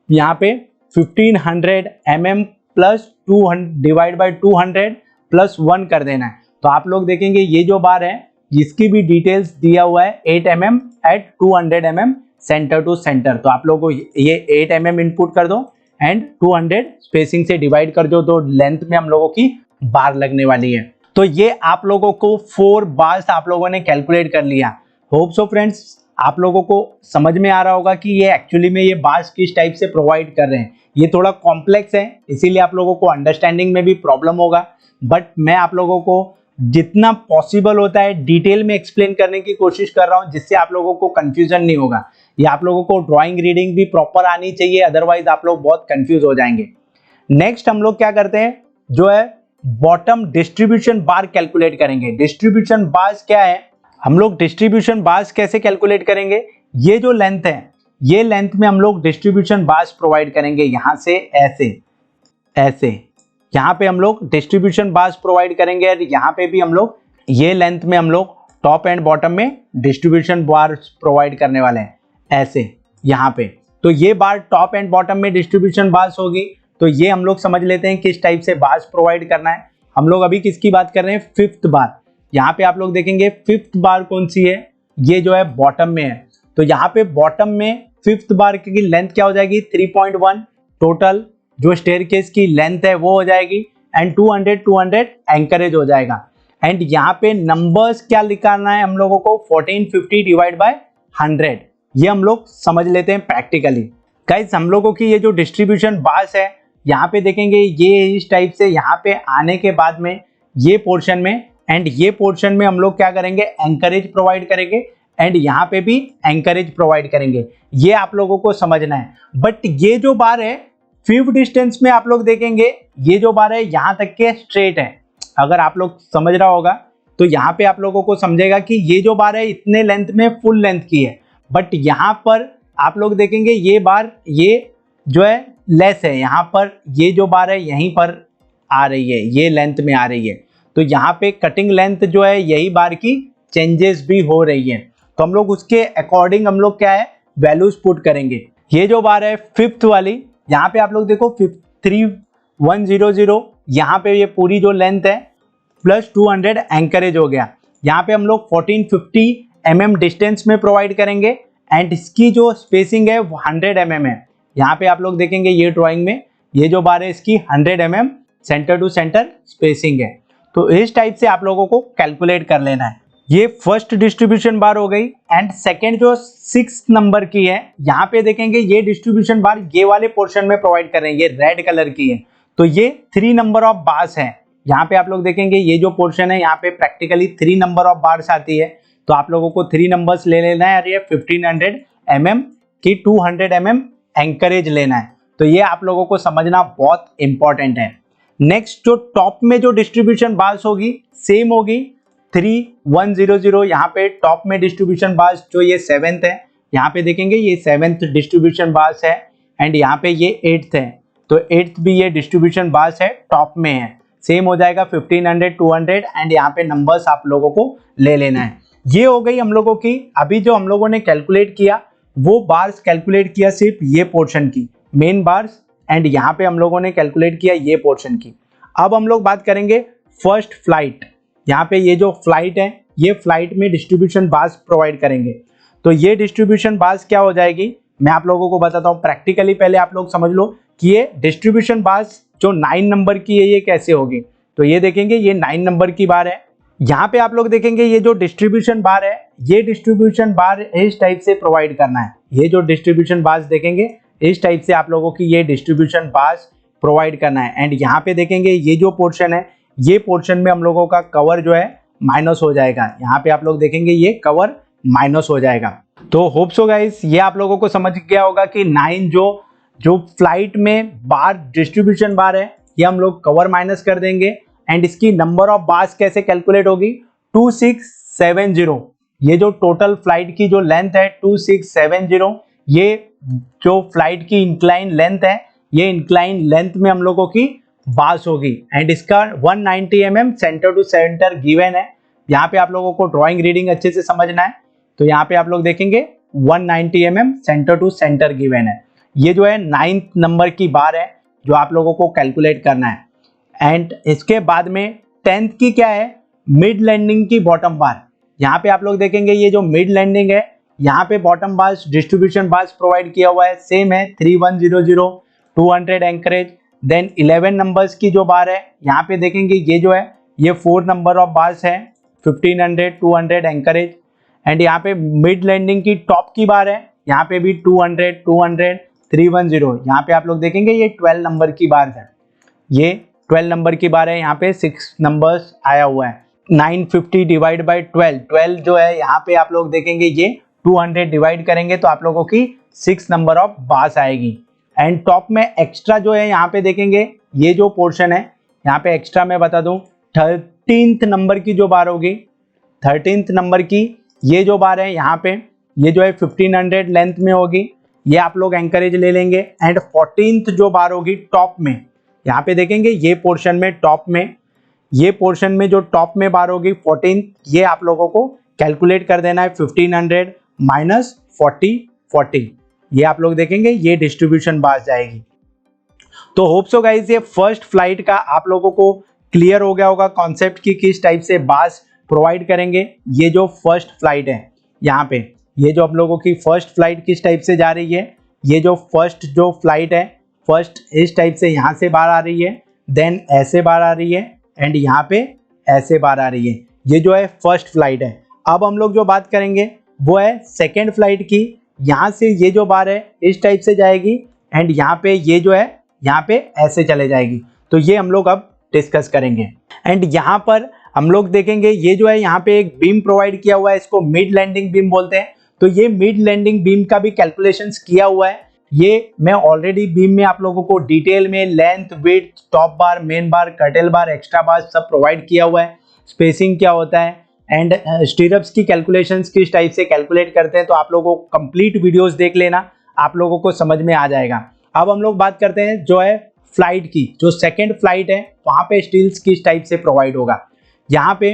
Speaker 1: यहाँ पे 1500 mm plus 200 divide by 200 plus 1 कर देना है। तो आप लोग देखेंगे ये जो बार है इसकी भी डिटेल्स दिया हुआ है 8 mm at 200 mm centre to centre, तो आप लोग को ये 8 mm इनपुट कर दो एंड 200 स्पेसिंग से डिवाइड कर दो, तो लेंथ में हम लोगों की बार लगने वाली है। तो ये आप लोगों को 4 बार्स आप लोगों ने कैलकुलेट कर लिया। होप सो फ्रेंड्स आप लोगों को समझ में आ रहा होगा कि ये एक्चुअली में ये बार्स किस टाइप से प्रोवाइड कर रहे हैं। ये थोड़ा कॉम्प्लेक्स है, इसीलिए आप लोगों को अंडरस्टैंडिंग में भी प्रॉब्लम होगा, बट मैं आप लोगों को जितना पॉसिबल होता है डिटेल में एक्सप्लेन करने की कोशिश कर रहा हूं, जिससे आप लोगों को कंफ्यूजन नहीं होगा। ये आप लोगों को ड्राइंग रीडिंग भी प्रॉपर आनी चाहिए, अदरवाइज आप लोग बहुत कंफ्यूज हो जाएंगे। नेक्स्ट हम लोग क्या करते हैं, जो है बॉटम डिस्ट्रीब्यूशन बार कैलकुलेट करेंगे। डिस्ट्रीब्यूशन बार्स क्या है, हम लोग डिस्ट्रीब्यूशन बार्स कैसे कैलकुलेट करेंगे, ये जो लेंथ है ये लेंथ में हम लोग डिस्ट्रीब्यूशन बार्स प्रोवाइड करेंगे, यहां से ऐसे यहाँ पे हम लोग डिस्ट्रीब्यूशन बार्स प्रोवाइड करेंगे, और यहाँ पे भी हम लोग ये लेंथ में हम लोग टॉप एंड बॉटम में डिस्ट्रीब्यूशन बार्स प्रोवाइड करने वाले हैं, ऐसे यहाँ पे। तो ये बार टॉप एंड बॉटम में डिस्ट्रीब्यूशन बार्स होगी। तो ये हम लोग समझ लेते हैं किस टाइप से बार्स प्रोवाइड करना है। हम लोग अभी किसकी बात कर रहे हैं, फिफ्थ बार। यहाँ पे आप लोग देखेंगे फिफ्थ बार कौन सी है, ये जो है बॉटम में है। तो यहाँ पे बॉटम में फिफ्थ बार की लेंथ क्या हो जाएगी, 3.1 टोटल जो स्टेयरकेस की लेंथ है वो हो जाएगी, एंड 200 एंकरेज हो जाएगा। एंड यहाँ पे नंबर्स क्या निकालना है हम लोगों को, 1450 डिवाइड बाय 100, ये हम लोग समझ लेते हैं प्रैक्टिकली। गाइस हम लोगों की ये जो डिस्ट्रीब्यूशन बार्स है, यहाँ पे देखेंगे ये इस टाइप से यहाँ पे आने के बाद में ये पोर्शन में एंड ये पोर्शन में हम लोग क्या करेंगे, एंकरेज प्रोवाइड करेंगे, एंड यहाँ पे भी एंकरेज प्रोवाइड करेंगे। ये आप लोगों को समझना है। बट ये जो बार है फिफ्थ डिस्टेंस में आप लोग देखेंगे ये जो बार है यहाँ तक के स्ट्रेट है। अगर आप लोग समझ रहा होगा तो यहाँ पे आप लोगों को समझेगा कि ये जो बार है इतने लेंथ में फुल लेंथ की है, बट यहाँ पर आप लोग देखेंगे ये बार ये जो है लेस है, यहाँ पर ये जो बार है यहीं पर आ रही है, ये लेंथ में आ रही है। तो यहाँ पे कटिंग लेंथ जो है यही बार की चेंजेस भी हो रही है। तो हम लोग उसके अकॉर्डिंग हम लोग क्या है वैल्यूज पुट करेंगे। ये जो बार है फिफ्थ वाली, यहाँ पे आप लोग देखो 3100, यहाँ पे ये पूरी जो लेंथ है प्लस 200 एंकरेज हो गया। यहाँ पे हम लोग 1450 mm डिस्टेंस में प्रोवाइड करेंगे, एंड इसकी जो स्पेसिंग है वो 100 mm है। यहाँ पे आप लोग देखेंगे ये ड्राइंग में ये जो बार है इसकी 100 mm centre to centre spacing है। तो इस टाइप से आप लोगों को कैलकुलेट कर लेना है। ये फर्स्ट डिस्ट्रीब्यूशन बार हो गई। एंड सेकेंड जो 6 नंबर की है, यहाँ पे देखेंगे ये डिस्ट्रीब्यूशन बार ये वाले पोर्शन में प्रोवाइड कर रहे हैं, ये रेड कलर की है। तो ये 3 नंबर ऑफ बार्स है। यहाँ पे आप लोग देखेंगे ये जो पोर्शन है यहाँ पे प्रैक्टिकली 3 नंबर ऑफ बार्स आती है। तो आप लोगों को 3 नंबर्स ले लेना है, और ये 1500 mm की 200 mm एंकरेज लेना है। तो ये आप लोगों को समझना बहुत इंपॉर्टेंट है। नेक्स्ट जो टॉप में जो डिस्ट्रीब्यूशन बार्स होगी सेम होगी 3100। यहाँ पे टॉप में डिस्ट्रीब्यूशन बार्स जो ये 7th है, यहाँ पे देखेंगे ये 7th डिस्ट्रीब्यूशन बार्स है, एंड यहाँ पे ये 8th है। तो 8th भी ये डिस्ट्रीब्यूशन बार्स है, टॉप में है, सेम हो जाएगा 1500 200, एंड यहाँ पे नंबर्स आप लोगों को ले लेना है। ये हो गई हम लोगों की। अभी जो हम लोगों ने कैलकुलेट किया वो बार्स कैलकुलेट किया सिर्फ ये पोर्शन की, मेन बार्स एंड यहाँ पे हम लोगों ने कैलकुलेट किया ये पोर्शन की। अब हम लोग बात करेंगे फर्स्ट फ्लाइट। यहाँ पे ये जो फ्लाइट है, ये फ्लाइट में डिस्ट्रीब्यूशन बार्स प्रोवाइड करेंगे। तो ये डिस्ट्रीब्यूशन बार्स क्या हो जाएगी, मैं आप लोगों को बताता हूँ प्रैक्टिकली। पहले आप लोग समझ लो कि ये डिस्ट्रीब्यूशन बार्स जो 9 नंबर की है ये कैसे होगी। तो ये देखेंगे ये 9 नंबर की बार है। यहाँ पे आप लोग देखेंगे ये जो डिस्ट्रीब्यूशन बार है, ये डिस्ट्रीब्यूशन बार इस टाइप से प्रोवाइड करना है। ये जो डिस्ट्रीब्यूशन बार्स देखेंगे इस टाइप से आप लोगों की ये डिस्ट्रीब्यूशन बार्स प्रोवाइड करना है। एंड यहाँ पे देखेंगे ये जो पोर्शन है, ये पोर्शन में हम लोगों का कवर जो है माइनस हो जाएगा। यहाँ पे आप लोग देखेंगे ये कवर माइनस हो जाएगा। तो होप सो गाइस ये आप लोगों को समझ गया होगा कि 9 जो फ्लाइट में बार डिस्ट्रीब्यूशन बार है, ये हम लोग कवर माइनस कर देंगे। एंड इसकी नंबर ऑफ बार्स कैसे कैलकुलेट होगी, 2670। ये जो टोटल फ्लाइट की जो लेंथ है 2670, ये जो फ्लाइट की इंक्लाइन लेंथ है, ये इंक्लाइन लेंथ में हम लोगों की बार्स होगी। एंड इसका 190 mm centre to centre given है। यहाँ पे आप लोगों को ड्राइंग रीडिंग अच्छे से समझना है। तो यहाँ पे आप लोग देखेंगे 190 mm centre to centre given है। ये जो है 9th नंबर की बार है जो आप लोगों को कैलकुलेट करना है। एंड इसके बाद में 10th की क्या है, मिड लैंडिंग की बॉटम बार। यहाँ पे आप लोग देखेंगे ये जो मिड लैंडिंग है, यहाँ पे bottom bars distribution bars provide किया हुआ है, सेम है 3100 200 एंकरेज। देन 11 नंबर्स की जो बार है, यहाँ पे देखेंगे ये जो है ये 4 नंबर ऑफ बार्स है, 1500 200 एंकरेज। एंड यहाँ पे मिड लैंडिंग की टॉप की बार है, यहाँ पे भी 200 200 310। यहाँ पे आप लोग देखेंगे ये 12 नंबर की बार है, ये 12 नंबर की बार है। यहाँ पे 6 नंबर्स आया हुआ है। 950 डिवाइड बाई 12 जो है, यहाँ पे आप लोग देखेंगे ये 200 डिवाइड करेंगे तो आप लोगों की 6 नंबर ऑफ बार्स आएगी। एंड टॉप में एक्स्ट्रा जो है, यहाँ पे देखेंगे ये जो पोर्शन है, यहाँ पे एक्स्ट्रा मैं बता दूं 13th नंबर की जो बार होगी, 13th नंबर की ये जो बार है, यहाँ पे ये जो है 1500 लेंथ में होगी, ये आप लोग एंकरेज ले लेंगे। एंड 14th जो बार होगी टॉप में, यहाँ पे देखेंगे ये पोर्शन में टॉप में, ये पोर्शन में जो टॉप में बार होगी 14th, ये आप लोगों को कैलकुलेट कर देना है 1500 माइनस 40, ये आप लोग देखेंगे ये डिस्ट्रीब्यूशन बार जाएगी। तो होप सो गाइस ये फर्स्ट फ्लाइट का आप लोगों को क्लियर हो गया होगा कॉन्सेप्ट की किस टाइप से बार्स प्रोवाइड करेंगे। ये जो फर्स्ट फ्लाइट है, यहाँ पे ये जो आप लोगों की फर्स्ट फ्लाइट किस टाइप से जा रही है, ये जो फर्स्ट जो फ्लाइट है, फर्स्ट इस टाइप से यहाँ से बाहर आ रही है, देन ऐसे बाहर आ रही है, एंड यहाँ पे ऐसे बाहर आ रही है। ये जो है फर्स्ट फ्लाइट है। अब हम लोग जो बात करेंगे वो है सेकेंड फ्लाइट की। यहाँ से ये जो बार है इस टाइप से जाएगी, एंड यहाँ पे ये जो है यहाँ पे ऐसे चले जाएगी। तो ये हम लोग अब डिस्कस करेंगे। एंड यहाँ पर हम लोग देखेंगे ये जो है यहाँ पे एक बीम प्रोवाइड किया हुआ है, इसको मिड लैंडिंग बीम बोलते हैं। तो ये मिड लैंडिंग बीम का भी कैलकुलेशंस किया हुआ है। ये मैं ऑलरेडी बीम में आप लोगों को डिटेल में length, width, top bar, main bar, curtail bar, extra bar सब प्रोवाइड किया हुआ है। स्पेसिंग क्या होता है एंड स्टीरअप्स की कैलकुलेशंस किस टाइप से कैलकुलेट करते हैं, तो आप लोगों को कंप्लीट वीडियोस देख लेना, आप लोगों को समझ में आ जाएगा। अब हम लोग बात करते हैं जो है फ्लाइट की, जो सेकेंड फ्लाइट है वहाँ पे स्टील्स किस टाइप से प्रोवाइड होगा। यहाँ पे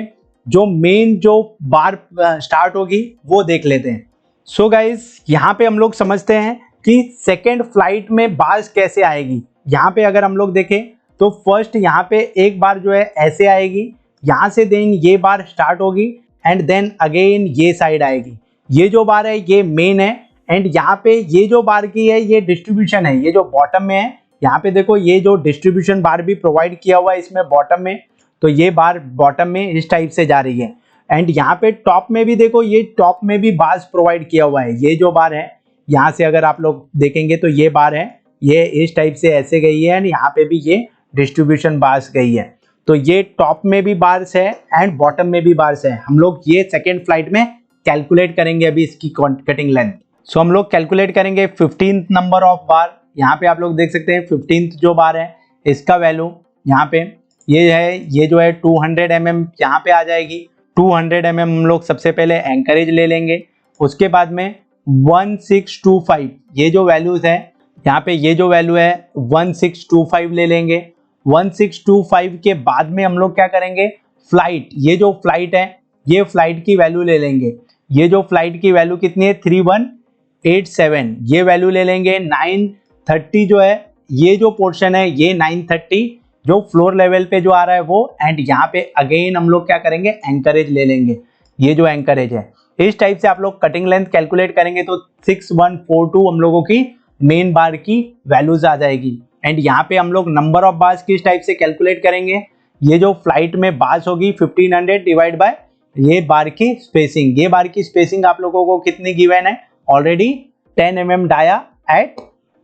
Speaker 1: जो मेन जो बार स्टार्ट होगी वो देख लेते हैं। सो गाइज यहाँ पे हम लोग समझते हैं कि सेकेंड फ्लाइट में बार्स कैसे आएगी। यहाँ पे अगर हम लोग देखें तो फर्स्ट यहाँ पे एक बार जो है ऐसे आएगी, यहाँ से देन ये बार स्टार्ट होगी, एंड देन अगेन ये साइड आएगी। ये जो बार है ये मेन है, एंड यहाँ पे ये जो बार की है ये डिस्ट्रीब्यूशन है, ये जो बॉटम में है। यहाँ पे देखो ये जो डिस्ट्रीब्यूशन बार भी प्रोवाइड किया हुआ है इसमें बॉटम में, तो ये बार बॉटम में इस टाइप से जा रही है। एंड यहाँ पे टॉप में भी देखो, ये टॉप में भी बार्स प्रोवाइड किया हुआ है। ये जो बार है यहाँ से अगर आप लोग देखेंगे तो ये बार है, ये इस टाइप से ऐसे गई है, एंड यहाँ पे भी ये डिस्ट्रीब्यूशन बार्स गई है। तो ये टॉप में भी बार्स है एंड बॉटम में भी बार्स है। हम लोग ये सेकेंड फ्लाइट में कैलकुलेट करेंगे अभी इसकी कटिंग लेंथ। सो हम लोग कैलकुलेट करेंगे 15th नंबर ऑफ बार। यहाँ पे आप लोग देख सकते हैं 15th जो बार है इसका वैल्यू यहाँ पे ये है, ये जो है 200 mm यहाँ पे आ जाएगी। 200 mm हम लोग सबसे पहले एंकरेज ले लेंगे, उसके बाद में 1625 ये जो वैल्यूज है, यहाँ पे ये जो वैल्यू है 1625 ले लेंगे। 1625 के बाद में हम लोग क्या करेंगे, फ्लाइट, ये जो फ्लाइट है ये फ्लाइट की वैल्यू ले लेंगे। ये जो फ्लाइट की वैल्यू कितनी है 3187, ये वैल्यू ले लेंगे। 930 जो है ये जो पोर्शन है ये 930 जो फ्लोर लेवल पे जो आ रहा है वो, एंड यहाँ पे अगेन हम लोग क्या करेंगे, एंकरेज ले लेंगे, ये जो एंकरेज है। इस टाइप से आप लोग कटिंग लेंथ कैलकुलेट करेंगे तो 6142 हम लोगों की मेन बार की वैल्यूज आ जाएगी। एंड यहाँ पे हम लोग नंबर ऑफ बार्स किस टाइप से कैलकुलेट करेंगे, ये जो फ्लाइट में बार्स होगी 1500 डिवाइड बाय ये बार की स्पेसिंग। ये बार की स्पेसिंग आप लोगों को कितनी गिवन है, already 10 mm dia at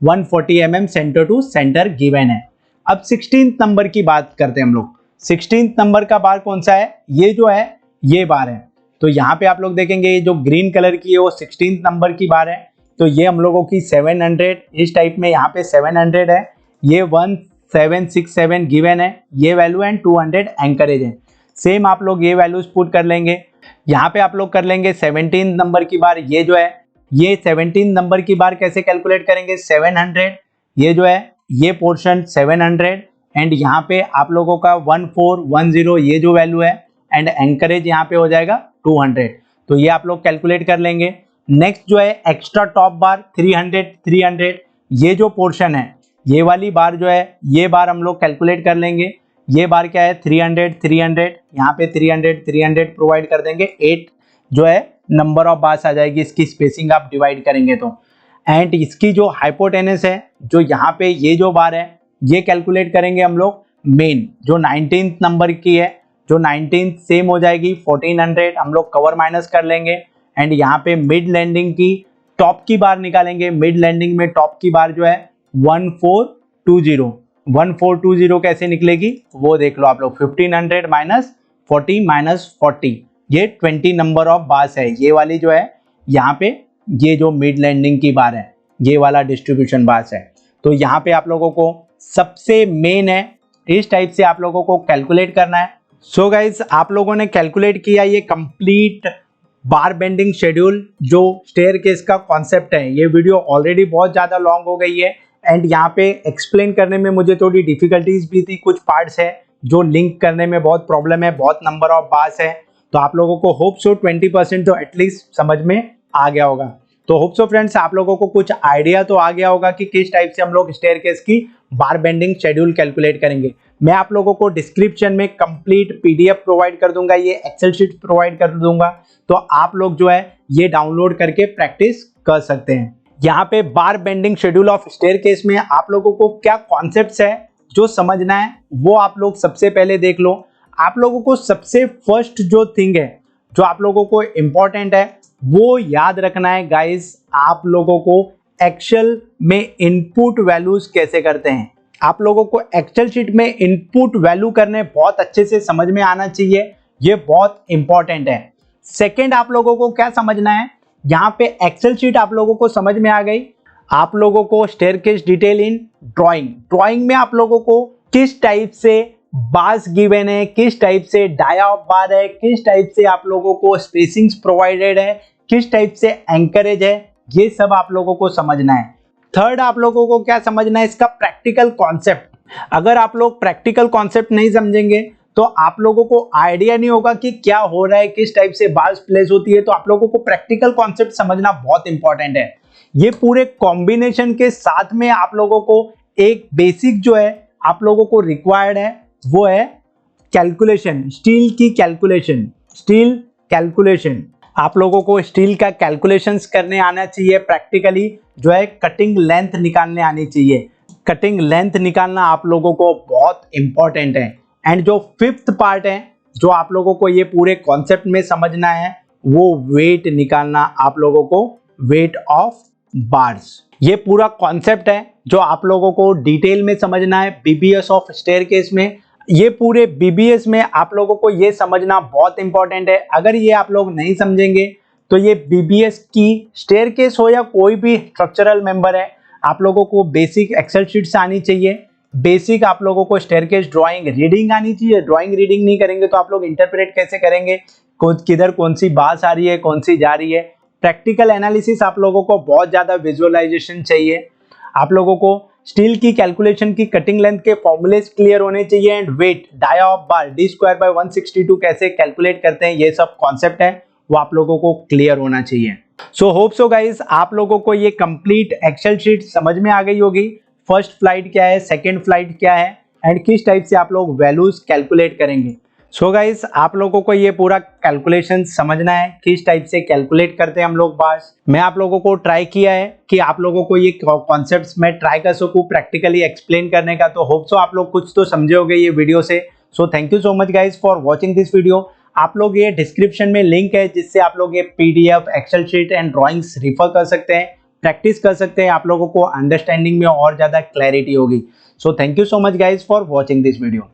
Speaker 1: 140 mm centre to centre given है। अब 16th नंबर की बात करते हैं हम लोग। 16th नंबर का बार कौन सा है, ये जो है ये बार है। तो यहाँ पे आप लोग देखेंगे ये जो ग्रीन कलर की है वो 16th नंबर की बार है। तो ये हम लोगों की 700 इस टाइप में, यहाँ पे 700 है, ये 1767 गिवन है, ये वैल्यू एंड 200 एंकरेज है। सेम आप लोग ये वैल्यूज पुट कर लेंगे। यहाँ पे आप लोग कर लेंगे 17 नंबर की बार, ये जो है ये 17 नंबर की बार कैसे कैलकुलेट करेंगे, 700 ये जो है ये पोर्शन 700 एंड यहाँ पे आप लोगों का 1410 ये जो वैल्यू है एंड एंकरेज यहाँ पे हो जाएगा 200। तो ये आप लोग कैलकुलेट कर लेंगे। नेक्स्ट जो है एक्स्ट्रा टॉप बार 300 ये जो पोर्शन है ये वाली बार जो है ये बार हम लोग कैलकुलेट कर लेंगे। ये बार क्या है 300 यहाँ पे 300 प्रोवाइड कर देंगे, 8 जो है नंबर ऑफ बार्स आ जाएगी, इसकी स्पेसिंग आप डिवाइड करेंगे तो। एंड इसकी जो हाइपोटेनस है जो यहाँ पे ये जो बार है ये कैलकुलेट करेंगे हम लोग मेन जो 19th नंबर की है, जो 19th सेम हो जाएगी 1400, हम लोग कवर माइनस कर लेंगे। एंड यहाँ पे मिड लैंडिंग की टॉप की बार निकालेंगे। मिड लैंडिंग में टॉप की बार जो है 1420 कैसे निकलेगी वो देख लो आप लोग, 1500 माइनस 40 ये 20 नंबर ऑफ बार्स है। ये वाली जो है यहाँ पे ये जो मिड लैंडिंग की बार है ये वाला डिस्ट्रीब्यूशन बार्स है। तो यहाँ पे आप लोगों को सबसे मेन है इस टाइप से आप लोगों को कैलकुलेट करना है। सो गाइज आप लोगों ने कैलकुलेट किया ये कंप्लीट बार बेंडिंग शेड्यूल जो स्टेयरकेस का कॉन्सेप्ट है। ये वीडियो ऑलरेडी बहुत ज़्यादा लॉन्ग हो गई है एंड यहाँ पे एक्सप्लेन करने में मुझे थोड़ी डिफिकल्टीज भी थी, कुछ पार्ट्स है जो लिंक करने में बहुत प्रॉब्लम है, बहुत नंबर ऑफ बार्स है। तो आप लोगों को होप सो 20% तो एटलीस्ट समझ में आ गया होगा। तो होप सो फ्रेंड्स आप लोगों को कुछ आइडिया तो आ गया होगा कि किस टाइप से हम लोग स्टेयरकेस की बार बेंडिंग शेड्यूल कैलकुलेट करेंगे। मैं आप लोगों को डिस्क्रिप्शन में कंप्लीट पीडीएफ प्रोवाइड कर दूंगा, ये एक्सेल शीट प्रोवाइड कर दूंगा, तो आप लोग जो है ये डाउनलोड करके प्रैक्टिस कर सकते हैं। यहाँ पे बार बेंडिंग शेड्यूल ऑफ स्टेयरकेस में आप लोगों को क्या कॉन्सेप्ट्स है जो समझना है वो आप लोग सबसे पहले देख लो। आप लोगों को सबसे फर्स्ट जो थिंग है जो आप लोगों को इंपॉर्टेंट है वो याद रखना है गाइस, आप लोगों को एक्सेल में इनपुट वैल्यूज कैसे करते हैं। आप लोगों को एक्सेल शीट में इनपुट वैल्यू करने बहुत अच्छे से समझ में आना चाहिए, ये बहुत इंपॉर्टेंट है। सेकंड आप लोगों को क्या समझना है, यहाँ पे एक्सेल शीट आप लोगों को समझ में आ गई। आप लोगों को स्टेयरकेस डिटेल इन ड्राइंग में आप लोगों को किस टाइप से बार्स गिवन है, किस टाइप से डाया ऑफ बार है, किस टाइप से आप लोगों को स्पेसिंग्स प्रोवाइडेड है, किस टाइप से एंकरेज है, ये सब आप लोगों को समझना है। थर्ड आप लोगों को क्या समझना है, इसका प्रैक्टिकल कॉन्सेप्ट। अगर आप लोग प्रैक्टिकल कॉन्सेप्ट नहीं समझेंगे तो आप लोगों को आइडिया नहीं होगा कि क्या हो रहा है, किस टाइप से बार्स प्लेस होती है। तो आप लोगों को प्रैक्टिकल कॉन्सेप्ट समझना बहुत इंपॉर्टेंट है। ये पूरे कॉम्बिनेशन के साथ में आप लोगों को एक बेसिक जो है आप लोगों को रिक्वायर्ड है वो है कैलकुलेशन, स्टील की कैलकुलेशन, स्टील कैलकुलेशन। आप लोगों को स्टील का कैलकुलेशंस करने आना चाहिए। प्रैक्टिकली जो है कटिंग लेंथ निकालने आनी चाहिए। कटिंग लेंथ निकालना आप लोगों को बहुत इंपॉर्टेंट है। एंड जो फिफ्थ पार्ट है जो आप लोगों को ये पूरे कॉन्सेप्ट में समझना है वो वेट निकालना, आप लोगों को वेट ऑफ बार्स। ये पूरा कॉन्सेप्ट है जो आप लोगों को डिटेल में समझना है बीबीएस ऑफ स्टेयरकेस में। ये पूरे बीबीएस में आप लोगों को ये समझना बहुत इंपॉर्टेंट है। अगर ये आप लोग नहीं समझेंगे तो ये बीबीएस की स्टेयरकेस हो या कोई भी स्ट्रक्चरल मेंबर है, आप लोगों को बेसिक एक्सेल शीट्स आनी चाहिए, बेसिक आप लोगों को स्टेयरकेस ड्राइंग रीडिंग आनी चाहिए। ड्राइंग रीडिंग नहीं करेंगे तो आप लोग इंटरप्रेट कैसे करेंगे, किधर कौन सी बात आ रही है, कौन सी जा रही है। प्रैक्टिकल एनालिसिस आप लोगों को बहुत ज्यादा विजुअलाइजेशन चाहिए। आप लोगों को स्टील की कैलकुलेशन की कटिंग लेंथ के फॉर्मूलेस क्लियर होने चाहिए। And weight dia of bar d²/162 कैसे कैलकुलेट करते हैं, ये सब कॉन्सेप्ट है वो आप लोगों को क्लियर होना चाहिए। सो होप सो गाइस आप लोगों को ये कंप्लीट एक्सेल शीट समझ में आ गई होगी। फर्स्ट फ्लाइट क्या है, सेकेंड फ्लाइट क्या है एंड किस टाइप से आप लोग वैल्यूज कैलकुलेट करेंगे। सो गाइस, आप लोगों को ये पूरा कैलकुलेशन समझना है, किस टाइप से कैलकुलेट करते हैं हम लोग पास। मैं आप लोगों को ट्राई किया है कि आप लोगों को ये कॉन्सेप्ट्स मैं ट्राई कर सकूं प्रैक्टिकली एक्सप्लेन करने का, तो होप सो आप लोग कुछ तो समझे होगे ये वीडियो से। So thank you so much guys for watching this video. आप लोग ये डिस्क्रिप्शन में लिंक है जिससे आप लोग ये PDF, Excel sheet and drawings refer कर सकते हैं, प्रैक्टिस कर सकते हैं, आप लोगों को अंडरस्टैंडिंग में और ज़्यादा क्लैरिटी होगी। So thank you so much guys for watching this video.